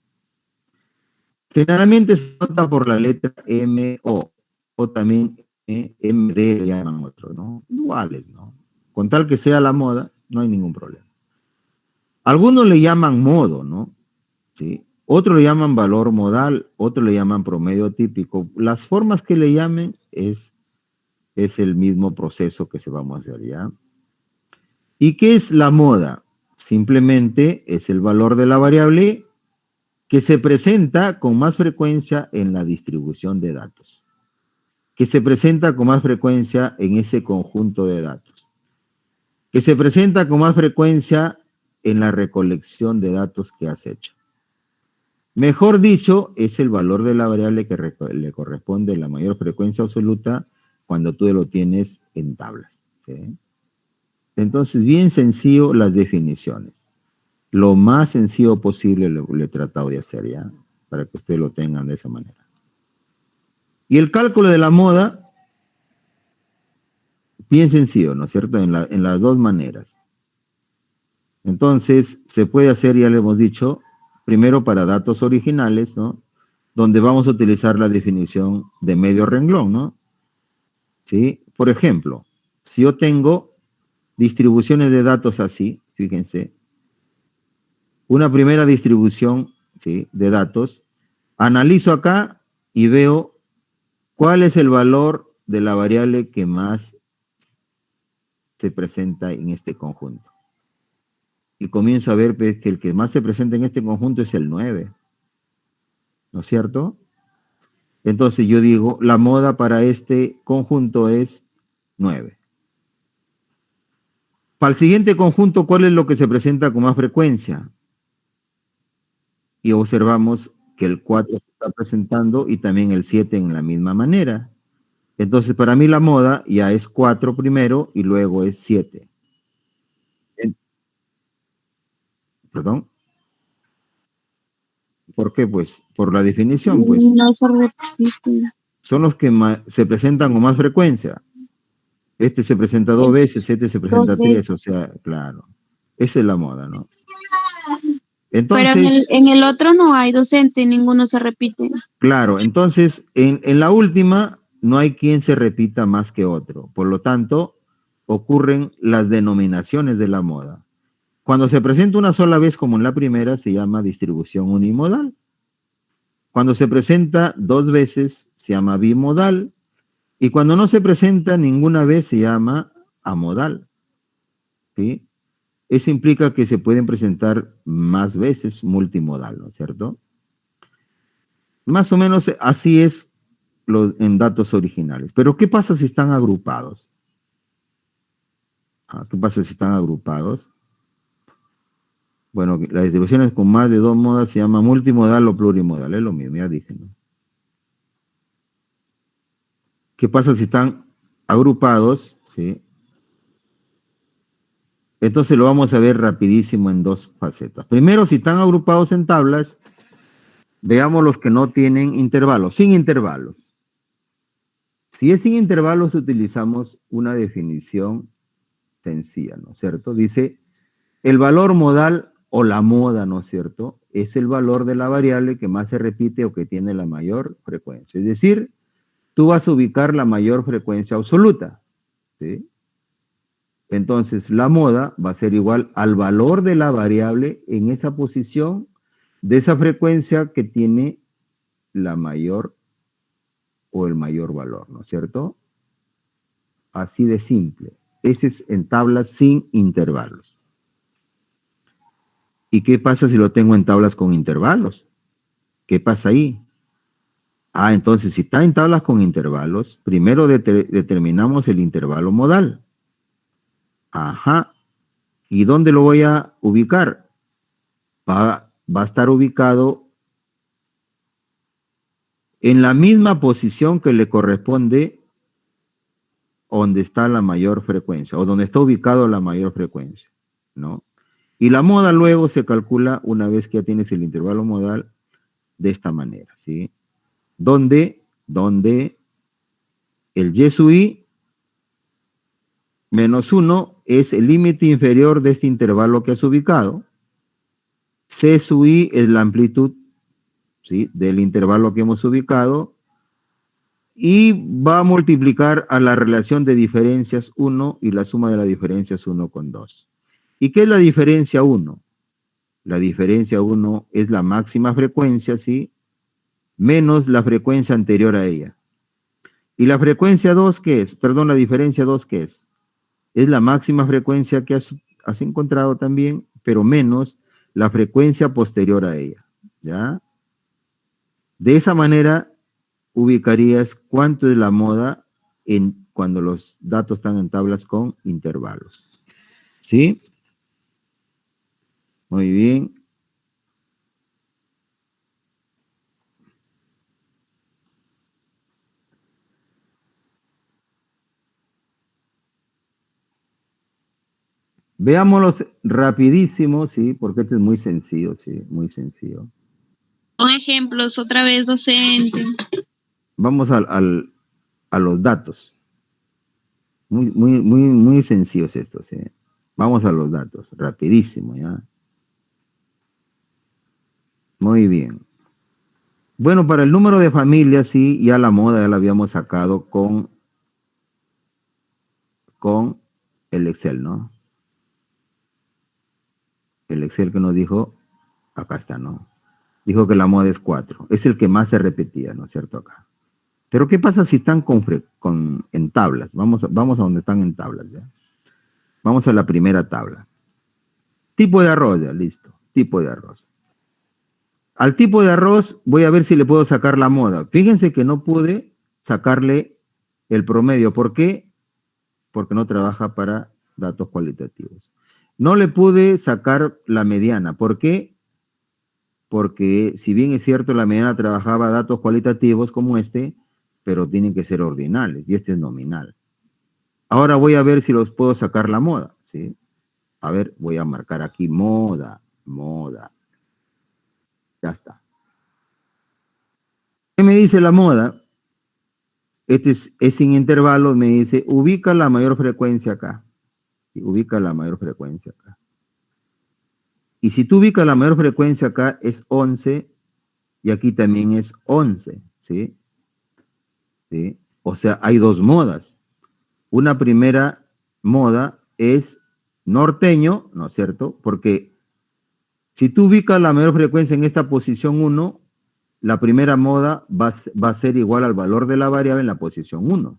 Generalmente se nota por la letra MO o también MD, le llaman otros, ¿no? Iguales, ¿no? Con tal que sea la moda, no hay ningún problema. Algunos le llaman modo, ¿no? ¿Sí? Otros le llaman valor modal, otros le llaman promedio típico. Las formas que le llamen es el mismo proceso que se vamos a hacer, ¿ya? ¿Y qué es la moda? Simplemente es el valor de la variable que se presenta con más frecuencia en la distribución de datos, que se presenta con más frecuencia en ese conjunto de datos, que se presenta con más frecuencia en la recolección de datos que has hecho. Mejor dicho, es el valor de la variable que le corresponde la mayor frecuencia absoluta cuando tú lo tienes en tablas, ¿sí? Entonces, bien sencillo las definiciones. Lo más sencillo posible lo he tratado de hacer, ¿ya? Para que ustedes lo tengan de esa manera. Y el cálculo de la moda, bien sencillo, ¿no es cierto? En las dos maneras. Entonces, se puede hacer, ya le hemos dicho, primero para datos originales, ¿no? Donde vamos a utilizar la definición de medio renglón, ¿no? ¿Sí? Por ejemplo, si yo tengo distribuciones de datos así, fíjense, una primera distribución, ¿sí?, de datos, analizo acá y veo cuál es el valor de la variable que más se presenta en este conjunto. Y comienzo a ver pues, que el que más se presenta en este conjunto es el 9. ¿No es cierto? Entonces yo digo, la moda para este conjunto es 9. Para el siguiente conjunto, ¿cuál es lo que se presenta con más frecuencia? Y observamos que el 4 se está presentando y también el 7 en la misma manera. Entonces, para mí la moda ya es 4 primero y luego es 7. ¿Perdón? ¿Por qué? Pues por la definición, pues. No se repite. Son los que se presentan con más frecuencia. Este se presenta 2 veces, este se presenta 3, o sea, claro. Esa es la moda, ¿no? Entonces, pero en el otro no hay docente, ninguno se repite. Claro, entonces en la última no hay quien se repita más que otro. Por lo tanto, ocurren las denominaciones de la moda. Cuando se presenta una sola vez, como en la primera, se llama distribución unimodal. Cuando se presenta 2 veces, se llama bimodal. Y cuando no se presenta ninguna vez, se llama amodal. ¿Sí? Eso implica que se pueden presentar más veces multimodal, ¿no es cierto? Más o menos así es en datos originales. Pero ¿qué pasa si están agrupados? ¿Qué pasa si están agrupados? Bueno, las distribuciones con más de 2 modas se llama multimodal o plurimodal. Es lo mismo, ya dije, ¿no? ¿Qué pasa si están agrupados? ¿Sí? Entonces lo vamos a ver rapidísimo en 2 facetas. Primero, si están agrupados en tablas, veamos los que no tienen intervalos, sin intervalos. Si es sin intervalos, utilizamos una definición sencilla, ¿no es cierto? Dice, el valor modal o la moda, ¿no es cierto? Es el valor de la variable que más se repite o que tiene la mayor frecuencia. Es decir, tú vas a ubicar la mayor frecuencia absoluta, ¿sí? Entonces, la moda va a ser igual al valor de la variable en esa posición de esa frecuencia que tiene la mayor o el mayor valor, ¿no es cierto? Así de simple. Ese es en tablas sin intervalos. ¿Y qué pasa si lo tengo en tablas con intervalos? ¿Qué pasa ahí? Entonces, si está en tablas con intervalos, primero determinamos el intervalo modal. Ajá. ¿Y dónde lo voy a ubicar? Va a estar ubicado en la misma posición que le corresponde donde está la mayor frecuencia, o donde está ubicado la mayor frecuencia, ¿no? Y la moda luego se calcula una vez que ya tienes el intervalo modal de esta manera, ¿sí? Donde el Y sub I menos 1 es el límite inferior de este intervalo que has ubicado. C sub I es la amplitud, ¿sí?, del intervalo que hemos ubicado. Y va a multiplicar a la relación de diferencias 1 y la suma de las diferencias 1 con 2. ¿Y qué es la diferencia 1? La diferencia 1 es la máxima frecuencia, ¿sí?, menos la frecuencia anterior a ella. ¿Y la frecuencia 2 qué es? Perdón, la diferencia 2 ¿qué es? Es la máxima frecuencia que has encontrado también, pero menos la frecuencia posterior a ella, ¿ya? De esa manera ubicarías cuánto es la moda cuando los datos están en tablas con intervalos. ¿Sí? Muy bien. Veámoslos rapidísimo, ¿sí? Porque este es muy sencillo, ¿sí? Muy sencillo. Son ejemplos, otra vez, docente. Vamos a los datos. Muy sencillos estos, ¿sí? Vamos a los datos, rapidísimo, ¿ya? Muy bien. Bueno, para el número de familias, sí, ya la moda ya la habíamos sacado con el Excel, ¿no? El Excel que nos dijo, acá está, ¿no? Dijo que la moda es 4. Es el que más se repetía, ¿no es cierto? Acá. Pero ¿qué pasa si están en tablas? Vamos a donde están en tablas, ¿ya? Vamos a la primera tabla. Tipo de arroz, ya, listo. Tipo de arroz. Al tipo de arroz voy a ver si le puedo sacar la moda. Fíjense que no pude sacarle el promedio. ¿Por qué? Porque no trabaja para datos cualitativos. No le pude sacar la mediana. ¿Por qué? Porque si bien es cierto la mediana trabajaba datos cualitativos como este, pero tienen que ser ordinales y este es nominal. Ahora voy a ver si los puedo sacar la moda, ¿sí? A ver, voy a marcar aquí moda. Ya está. ¿Qué me dice la moda? Este es sin intervalos, me dice, ubica la mayor frecuencia acá. Y ubica la mayor frecuencia acá. Y si tú ubicas la mayor frecuencia acá es 11 y aquí también es 11, ¿sí? ¿Sí? O sea, hay dos modas. Una primera moda es norteño, ¿no es cierto? Porque si tú ubicas la mayor frecuencia en esta posición 1, la primera moda va a ser igual al valor de la variable en la posición 1.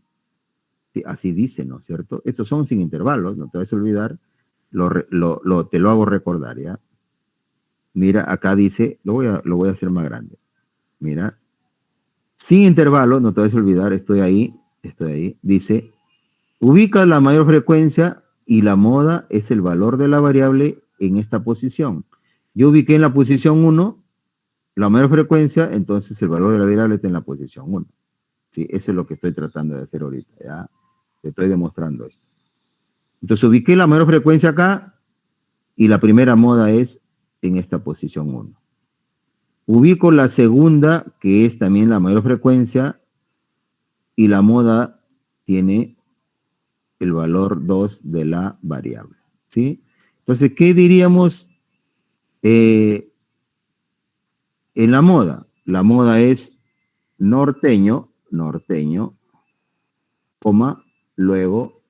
Sí, así dice, ¿no es cierto? Estos son sin intervalos, no te vas a olvidar, te lo hago recordar, ¿ya? Mira, acá dice, lo voy a hacer más grande. Mira, sin intervalos, no te vas a olvidar, estoy ahí, dice, ubica la mayor frecuencia y la moda es el valor de la variable en esta posición. Yo ubiqué en la posición 1 la mayor frecuencia, entonces el valor de la variable está en la posición 1. ¿Sí? Eso es lo que estoy tratando de hacer ahorita, ¿ya? Te estoy demostrando esto. Entonces ubiqué la mayor frecuencia acá y la primera moda es en esta posición 1. Ubico la segunda, que es también la mayor frecuencia, y la moda tiene el valor 2 de la variable, ¿sí? Entonces, ¿qué diríamos en la moda? La moda es norteño, coma, luego,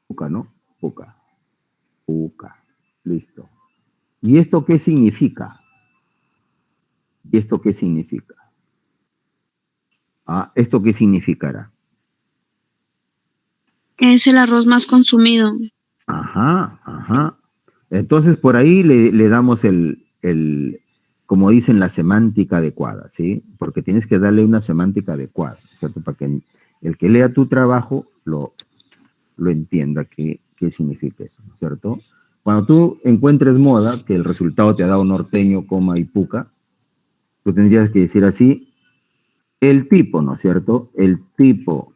puca, ¿no? Puca. Listo. ¿Y esto qué significa? ¿Esto qué significará? Es el arroz más consumido. Ajá. Entonces, por ahí le damos como dicen, la semántica adecuada, ¿sí? Porque tienes que darle una semántica adecuada, ¿cierto? Para que el que lea tu trabajo lo entienda qué significa eso, ¿cierto? Cuando tú encuentres moda, que el resultado te ha dado norteño, coma y puca, tú tendrías que decir así, el tipo, ¿no es cierto? El tipo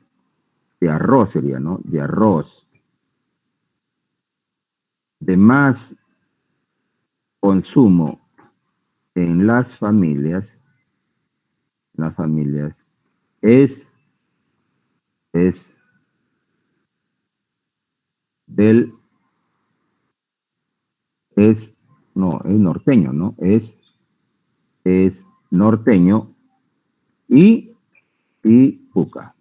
de arroz sería, ¿no? De arroz de más consumo en las familias es del, no, es norteño, ¿no? Es norteño y puca.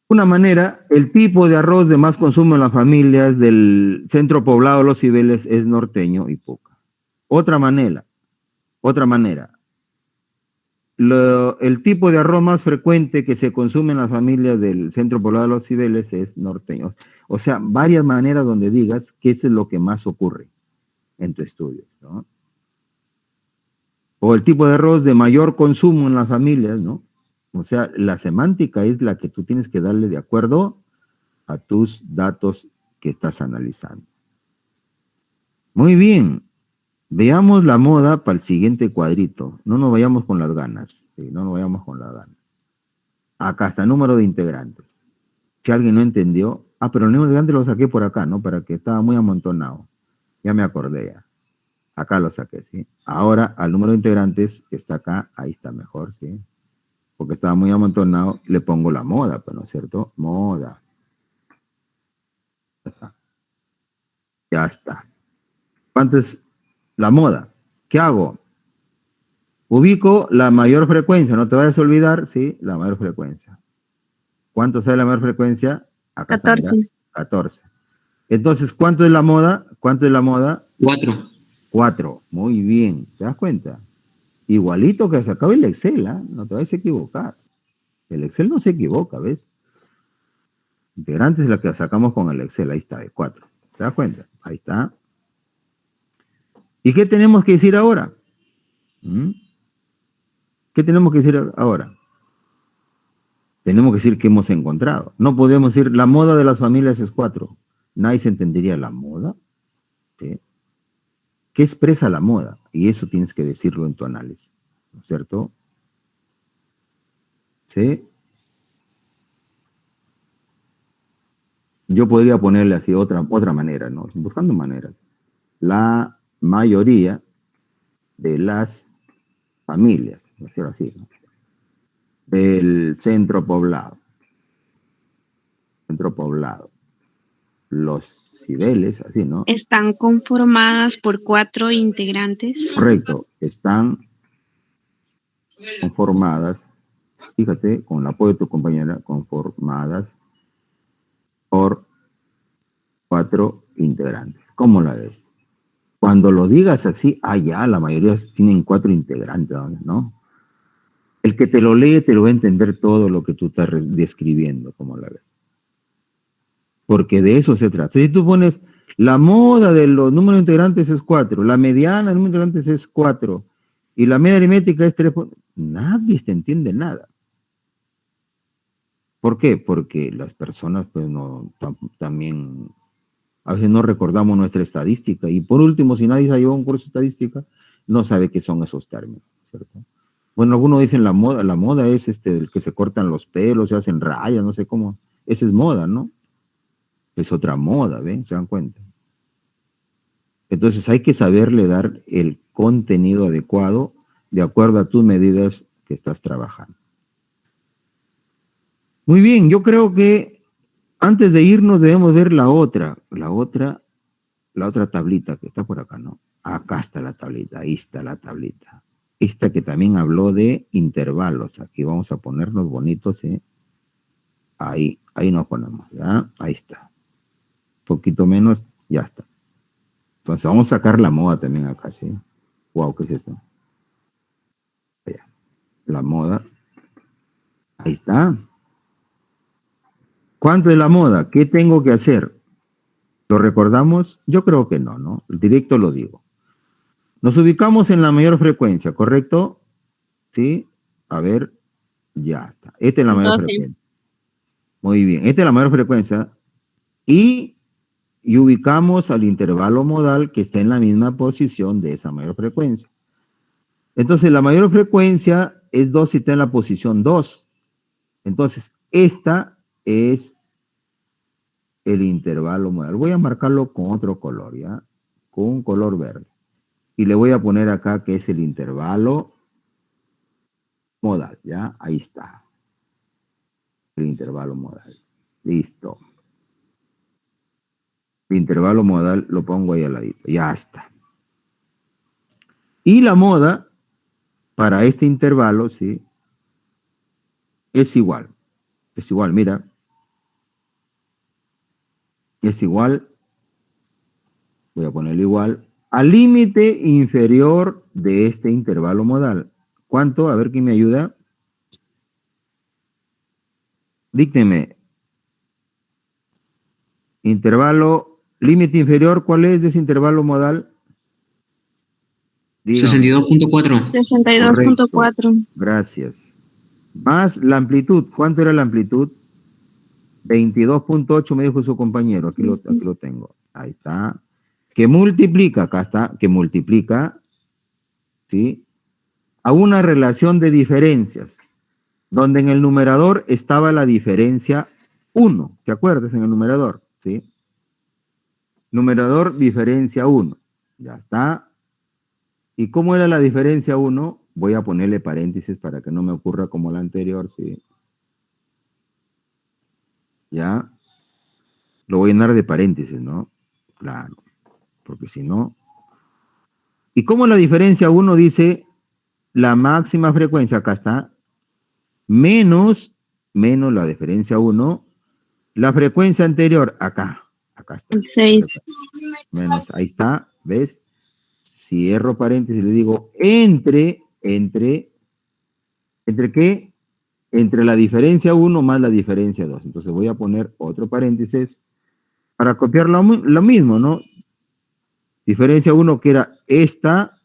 Una manera, el tipo de arroz de más consumo en las familias del centro poblado de Los Cibeles es norteño y puca. Otra manera, el tipo de arroz más frecuente que se consume en las familias del centro poblado de Los Cibeles es norteño. O sea, varias maneras donde digas que eso es lo que más ocurre en tu estudio, ¿no? O el tipo de arroz de mayor consumo en las familias, ¿no? O sea, la semántica es la que tú tienes que darle de acuerdo a tus datos que estás analizando. Muy bien. Veamos la moda para el siguiente cuadrito. No nos vayamos con las ganas. Sí, no nos vayamos con las ganas. Acá está, número de integrantes. Si alguien no entendió. Pero el número de integrantes lo saqué por acá, ¿no? Para que estaba muy amontonado. Ya me acordé ya. Acá lo saqué, ¿sí? Ahora, al número de integrantes que está acá, ahí está mejor, ¿sí? Porque estaba muy amontonado, le pongo la moda, pues, ¿no es cierto? Moda. Ya está. ¿Cuánto es la moda? ¿Qué hago? Ubico la mayor frecuencia, no te vayas a olvidar, ¿sí? La mayor frecuencia. ¿Cuánto sale la mayor frecuencia? Acá 14. está, 14. Entonces, ¿cuánto es la moda? 4. 4. Muy bien. ¿Te das cuenta? Igualito que sacado el Excel, ¿eh? No te vayas a equivocar. El Excel no se equivoca, ¿ves? Integrantes es la que sacamos con el Excel. Ahí está, de 4. ¿Te das cuenta? Ahí está. ¿Y qué tenemos que decir ahora? ¿Qué tenemos que decir ahora? Tenemos que decir que hemos encontrado. No podemos decir la moda de las familias es 4. Nadie se entendería la moda. ¿Sí? ¿Qué expresa la moda? Y eso tienes que decirlo en tu análisis. ¿No es cierto? ¿Sí? Yo podría ponerle así otra manera, ¿no? Buscando maneras. La mayoría de las familias, no sé así, ¿no? Del centro poblado, Los Cibeles, así, ¿no? Están conformadas por 4 integrantes. Correcto, están conformadas, fíjate, con el apoyo de tu compañera, conformadas por 4 integrantes. ¿Cómo la ves? Cuando lo digas así, ya, la mayoría tienen 4 integrantes, ¿no? El que te lo lee te lo va a entender todo lo que tú estás describiendo, ¿cómo la ves? Porque de eso se trata. Si tú pones la moda de los números integrantes es 4, la mediana de números integrantes es 4, y la media aritmética es 3, nadie te entiende nada. ¿Por qué? Porque las personas, pues, también, a veces no recordamos nuestra estadística, y por último, si nadie se ha llevado un curso de estadística, no sabe qué son esos términos, ¿cierto? Bueno, algunos dicen la moda es el que se cortan los pelos, se hacen rayas, no sé cómo, esa es moda, ¿no? Es otra moda, ¿ven? ¿Se dan cuenta? Entonces hay que saberle dar el contenido adecuado de acuerdo a tus medidas que estás trabajando. Muy bien, yo creo que antes de irnos debemos ver la otra tablita que está por acá, ¿no? Acá está la tablita, ahí está la tablita. Esta que también habló de intervalos. Aquí vamos a ponernos bonitos, ¿eh? Ahí nos ponemos, ¿ya? Ahí está. Poquito menos, ya está. Entonces vamos a sacar la moda también acá, ¿sí? Wow, ¿qué es esto? Allá. La moda. Ahí está. ¿Cuánto es la moda? ¿Qué tengo que hacer? ¿Lo recordamos? Yo creo que no, ¿no? Directo lo digo. Nos ubicamos en la mayor frecuencia, ¿correcto? ¿Sí? A ver, ya está. Esta es la mayor frecuencia. Muy bien. Esta es la mayor frecuencia. Y y ubicamos al intervalo modal que está en la misma posición de esa mayor frecuencia. Entonces, la mayor frecuencia es 2 si está en la posición 2. Entonces, esta es el intervalo modal. Voy a marcarlo con otro color, ¿ya? Con un color verde. Y le voy a poner acá que es el intervalo modal, ¿ya? Ahí está. El intervalo modal. Listo. El intervalo modal lo pongo ahí al ladito. Ya está. Y la moda para este intervalo, ¿sí? Es igual. Es igual, mira. Es igual. Voy a ponerlo igual. Al límite inferior de este intervalo modal. ¿Cuánto? A ver quién me ayuda. Dícteme. Intervalo, límite inferior, ¿cuál es de ese intervalo modal? Dígame. 62.4. 62.4. Gracias. Más la amplitud. ¿Cuánto era la amplitud? 22.8 me dijo su compañero. Aquí lo tengo. Ahí está. Que multiplica, acá está, que multiplica, ¿sí? A una relación de diferencias, donde en el numerador estaba la diferencia 1. ¿Te acuerdas? En el numerador, ¿sí? Numerador, diferencia 1. Ya está. ¿Y cómo era la diferencia 1? Voy a ponerle paréntesis para que no me ocurra como la anterior, ¿sí? Ya. Lo voy a llenar de paréntesis, ¿no? Claro. Porque si no... ¿Y cómo la diferencia 1 dice la máxima frecuencia? Acá está. Menos la diferencia 1. La frecuencia anterior, acá. Acá está. 6. Menos, ahí está. ¿Ves? Cierro paréntesis y le digo ¿entre qué? Entre la diferencia 1 más la diferencia 2. Entonces voy a poner otro paréntesis para copiar lo mismo, ¿no? Diferencia 1 que era esta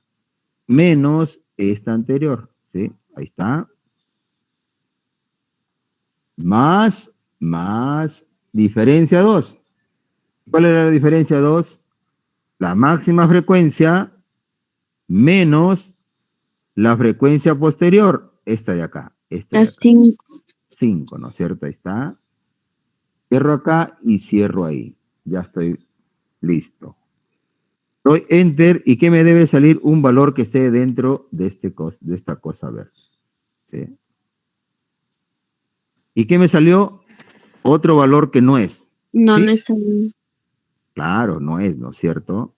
menos esta anterior, ¿sí? Ahí está. Más diferencia 2. ¿Cuál era la diferencia 2? La máxima frecuencia menos la frecuencia posterior, esta de acá. Esta de acá. 5, ¿no es cierto? Ahí está. Cierro acá y cierro ahí. Ya estoy listo. Doy Enter y que me debe salir un valor que esté dentro de esta cosa verde. ¿Sí? ¿Y qué me salió? Otro valor que no es. No, ¿sí? no está bien. Claro, no es, ¿no es cierto?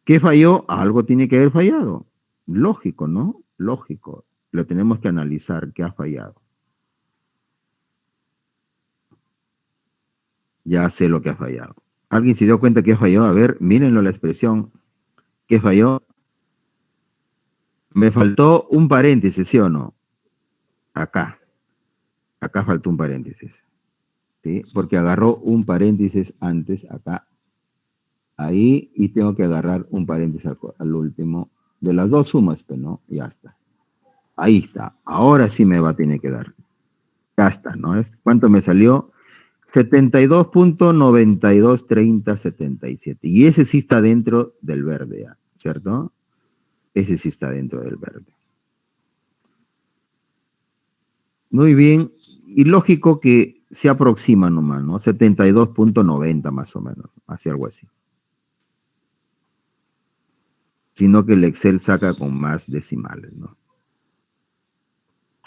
¿Qué falló? Algo tiene que haber fallado. Lógico, ¿no? Lógico. Lo tenemos que analizar. ¿Qué ha fallado? Ya sé lo que ha fallado. ¿Alguien se dio cuenta que falló? A ver, mírenlo la expresión. ¿Qué falló? Me faltó un paréntesis, ¿sí o no? Acá. Acá faltó un paréntesis. ¿Sí? Porque agarró un paréntesis antes, acá. Ahí, y tengo que agarrar un paréntesis al último. De las dos sumas, pero no, ya está. Ahí está. Ahora sí me va a tener que dar. Ya está, ¿no? ¿Cuánto me salió? 72.923077. Y ese sí está dentro del verde, ¿ya? ¿Cierto? Ese sí está dentro del verde. Muy bien. Y lógico que se aproxima nomás, ¿no? 72.90 más o menos. Hacia algo así. Sino que el Excel saca con más decimales, ¿no?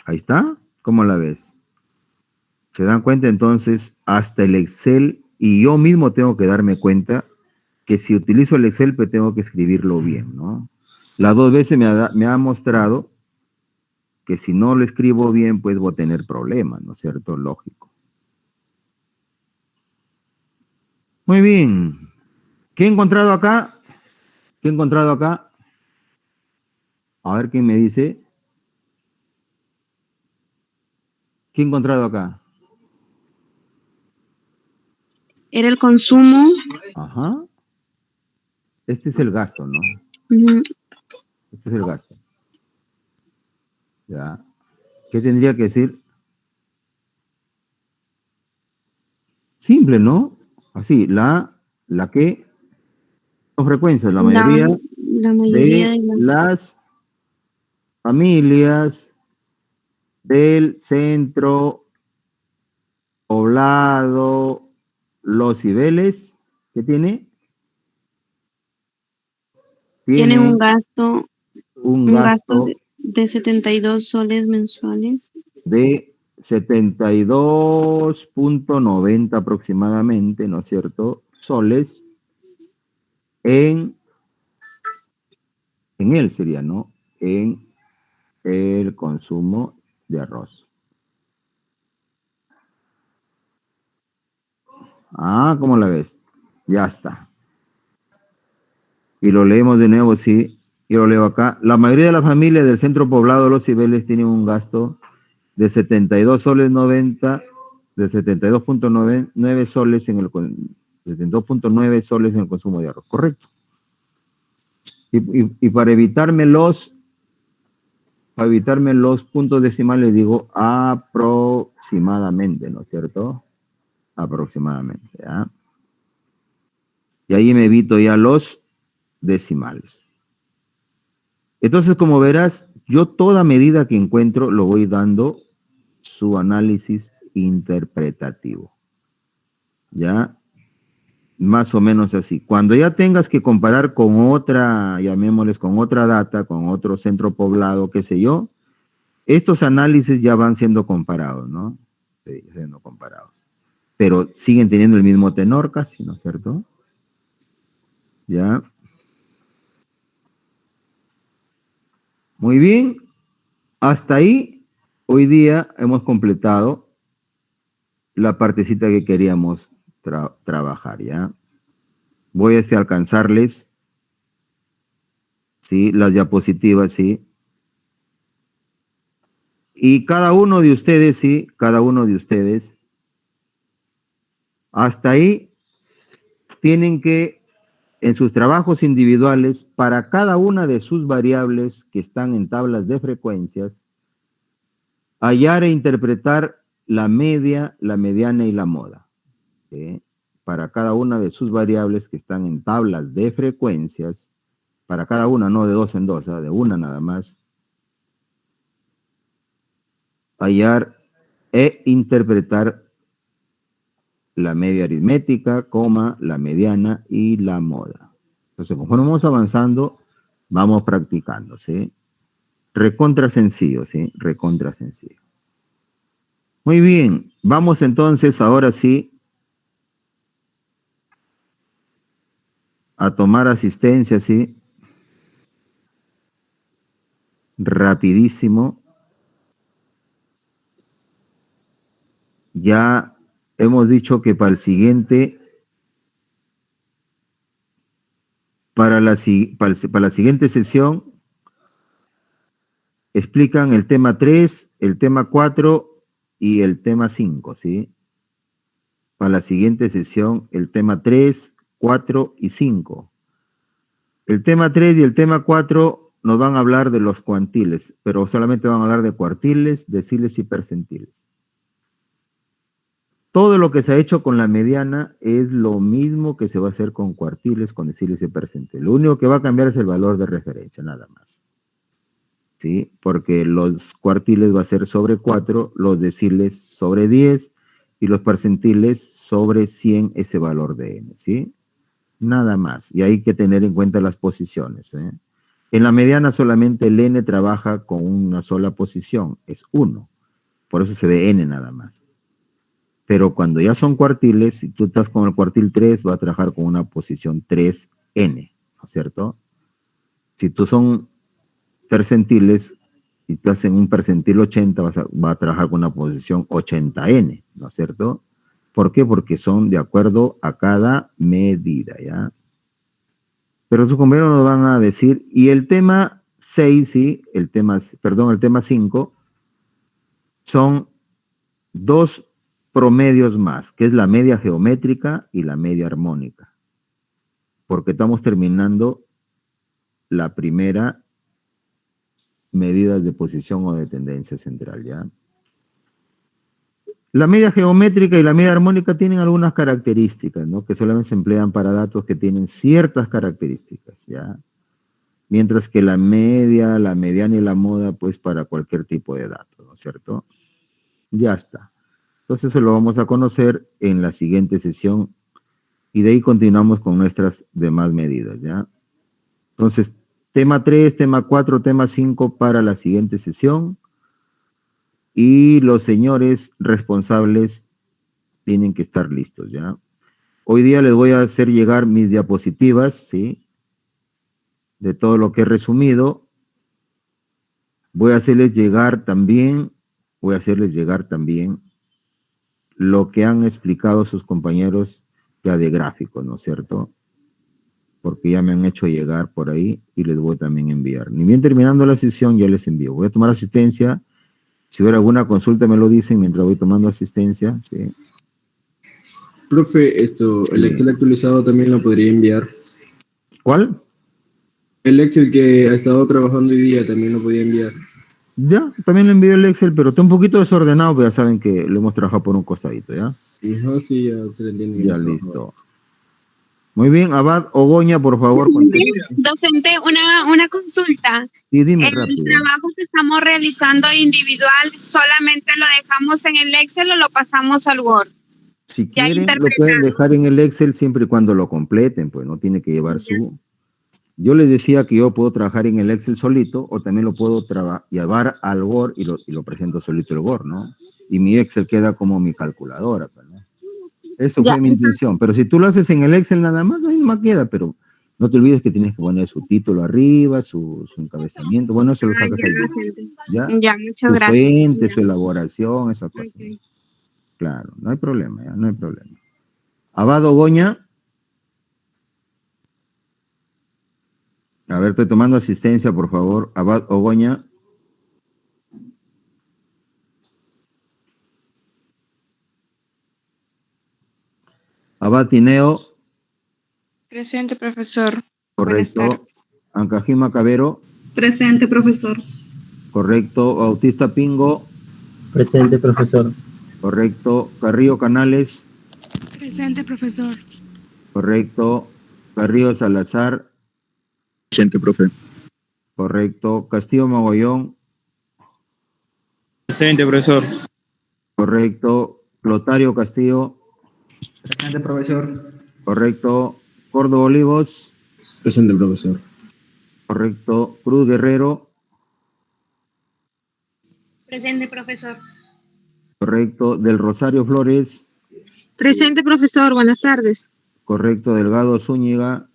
Ahí está. ¿Cómo la ves? ¿Se dan cuenta entonces? Hasta el Excel, y yo mismo tengo que darme cuenta que si utilizo el Excel, pues tengo que escribirlo bien, ¿no? Las dos veces me ha mostrado que si no lo escribo bien, pues voy a tener problemas, ¿no es cierto? Lógico. Muy bien. ¿Qué he encontrado acá? ¿Qué he encontrado acá? A ver quién me dice. ¿Qué he encontrado acá? Era el consumo. Ajá. Este es el gasto, ¿no? Ujú. Este es el gasto. Ya. ¿Qué tendría que decir? Simple, ¿no? Así, la que son frecuencias, la La mayoría mayoría de de las las familias del centro poblado Los Cibeles, ¿qué tiene? tienen Tienen un un gasto gasto de 72 soles mensuales. de 72.90 aproximadamente, ¿no es cierto? Soles en él sería, ¿no? En el consumo de arroz. Ah, ¿cómo la ves? Ya está. Y lo leemos de nuevo, sí. Y lo leo acá. La mayoría de las familias del centro poblado de Los Cibeles tienen un gasto de 72 soles 90, de 72.9 soles en el 72.9 soles en el consumo de arroz. Correcto. Y para evitarme los puntos decimales digo aproximadamente, ¿no es cierto? Aproximadamente, ¿ya? Y ahí me evito ya los decimales. Entonces, como verás, yo toda medida que encuentro lo voy dando su análisis interpretativo. ¿Ya? Más o menos así. Cuando ya tengas que comparar con otra, llamémosles con otra data, con otro centro poblado, qué sé yo, estos análisis ya van siendo comparados, ¿no? Sí, siendo comparados. Pero siguen teniendo el mismo tenor casi, ¿no es cierto? ¿Ya? Muy bien. Hasta ahí, hoy día hemos completado la partecita que queríamos trabajar, ¿ya? Voy a alcanzarles, ¿sí? Las diapositivas, ¿sí? Y cada uno de ustedes, ¿sí? Cada uno de ustedes, hasta ahí tienen que, en sus trabajos individuales, para cada una de sus variables que están en tablas de frecuencias, hallar e interpretar la media, la mediana y la moda, ¿sí? Para cada una de sus variables que están en tablas de frecuencias, para cada una, no de dos en dos, de una nada más, hallar e interpretar la media aritmética, coma, la mediana y la moda. Entonces, conforme vamos avanzando, vamos practicando, ¿sí? Recontra sencillo, ¿sí? Recontra sencillo. Muy bien, vamos entonces ahora sí a tomar asistencia, ¿sí? Rapidísimo. Ya hemos dicho que para el siguiente, para la siguiente sesión, explican el tema 3, el tema 4 y el tema 5, ¿sí? Para la siguiente sesión, el tema 3, 4 y 5. El tema 3 y el tema 4 nos van a hablar de los cuantiles, pero solamente van a hablar de cuartiles, deciles y percentiles. Todo lo que se ha hecho con la mediana es lo mismo que se va a hacer con cuartiles, con deciles y percentiles. Lo único que va a cambiar es el valor de referencia, nada más. ¿Sí? Porque los cuartiles va a ser sobre 4, los deciles sobre 10 y los percentiles sobre 100 ese valor de n, ¿sí? Nada más. Y hay que tener en cuenta las posiciones, ¿eh? En la mediana solamente el n trabaja con una sola posición, es 1. Por eso se ve n nada más. Pero cuando ya son cuartiles, si tú estás con el cuartil 3, va a trabajar con una posición 3n, ¿no es cierto? Si tú son percentiles, si tú haces un percentil 80, va a trabajar con una posición 80n, ¿no es cierto? ¿Por qué? Porque son de acuerdo a cada medida, ¿ya? Pero sus compañeros nos van a decir, y el tema 6, sí, el tema 5, son dos promedios más, que es la media geométrica y la media armónica, porque estamos terminando la primera medida de posición o de tendencia central, ¿ya? La media geométrica y la media armónica tienen algunas características, ¿no? Que solamente se emplean para datos que tienen ciertas características, ¿ya? Mientras que la media, la mediana y la moda, pues para cualquier tipo de datos, ¿no es cierto? Ya está. Entonces eso lo vamos a conocer en la siguiente sesión y de ahí continuamos con nuestras demás medidas, ¿ya? Entonces, tema 3, tema 4, tema 5 para la siguiente sesión. Y los señores responsables tienen que estar listos, ¿ya? Hoy día les voy a hacer llegar mis diapositivas, ¿sí? De todo lo que he resumido. Voy a hacerles llegar también lo que han explicado sus compañeros ya de gráficos, ¿no es cierto? Porque ya me han hecho llegar por ahí y les voy también a enviar. Ni bien terminando la sesión ya les envío. Voy a tomar asistencia. Si hubiera alguna consulta me lo dicen mientras voy tomando asistencia, ¿sí? Profe, el Excel actualizado también lo podría enviar. ¿Cuál? El Excel que ha estado trabajando hoy día también lo podía enviar. Ya, también le envío el Excel, pero está un poquito desordenado, pero ya saben que lo hemos trabajado por un costadito, ¿ya? Ajá, sí, ya se le entiende. Ya, listo. Muy bien, Abad Ogoña, por favor. Docente, una consulta. Sí, dime ¿El rápido. trabajo que estamos realizando individual solamente lo dejamos en el Excel o lo pasamos al Word? Si ya quieren, lo interpretado. pueden dejar en el Excel siempre y cuando lo completen, pues no tiene que llevar su... Yo les decía que yo puedo trabajar en el Excel solito o también lo puedo llevar al Word y lo presento solito el Word, ¿no? Y mi Excel queda como mi calculadora, pues, ¿no? Eso Ya. fue mi intención. Pero si tú lo haces en el Excel nada más, ahí más queda, pero no te olvides que tienes que poner su título arriba, su encabezamiento. Bueno, eso lo sacas ahí. ¿Ya? Ya, muchas Su gracias. fuente, Ya. su elaboración, esas cosas. Ok. Claro, no hay problema, ya, no hay problema. Abad Ogoña. A ver, estoy tomando asistencia, por favor. Abad Ogoña. Abad Tineo. Presente, profesor. Correcto. Ancajima Cabero. Presente, profesor. Correcto. Bautista Pingo. Presente, profesor. Correcto. Carrillo Canales. Presente, profesor. Correcto. Carrillo Salazar. Presente, profe. Correcto. Castillo Mogollón. Presente, profesor. Correcto. Clotario Castillo. Presente, profesor. Correcto. Córdoba Olivos. Presente, profesor. Correcto. Cruz Guerrero. Presente, profesor. Correcto. Del Rosario Flores. Presente, profesor. Buenas tardes. Correcto. Delgado Zúñiga.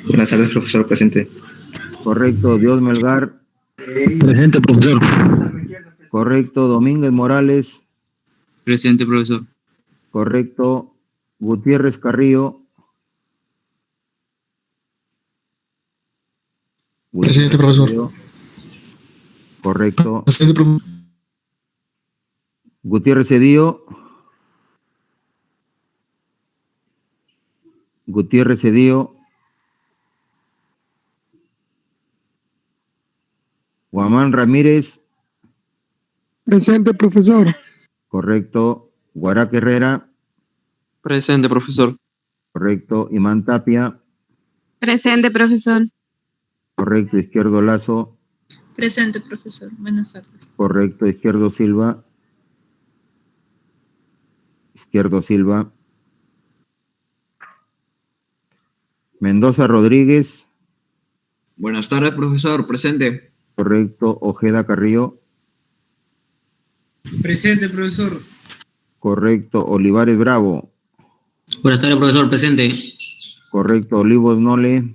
Buenas tardes, profesor. Presente. Correcto. Dios Melgar. Presente, profesor. Correcto. Domínguez Morales. Presente, profesor. Correcto. Gutiérrez Carrillo. Presente, profesor. Carrillo. Correcto. Presente, profesor. Gutiérrez Cedillo. Gutiérrez Cedillo. Guamán Ramírez. Presente, profesor. Correcto. Guarac Herrera. Presente, profesor. Correcto. Imán Tapia. Presente, profesor. Correcto. Izquierdo Lazo. Presente, profesor. Buenas tardes. Correcto. Izquierdo Silva. Izquierdo Silva. Mendoza Rodríguez. Buenas tardes, profesor. Presente. Correcto. Ojeda Carrillo. Presente, profesor. Correcto. Olivares Bravo. Buenas tardes, profesor. Presente. Correcto. Olivos Nole.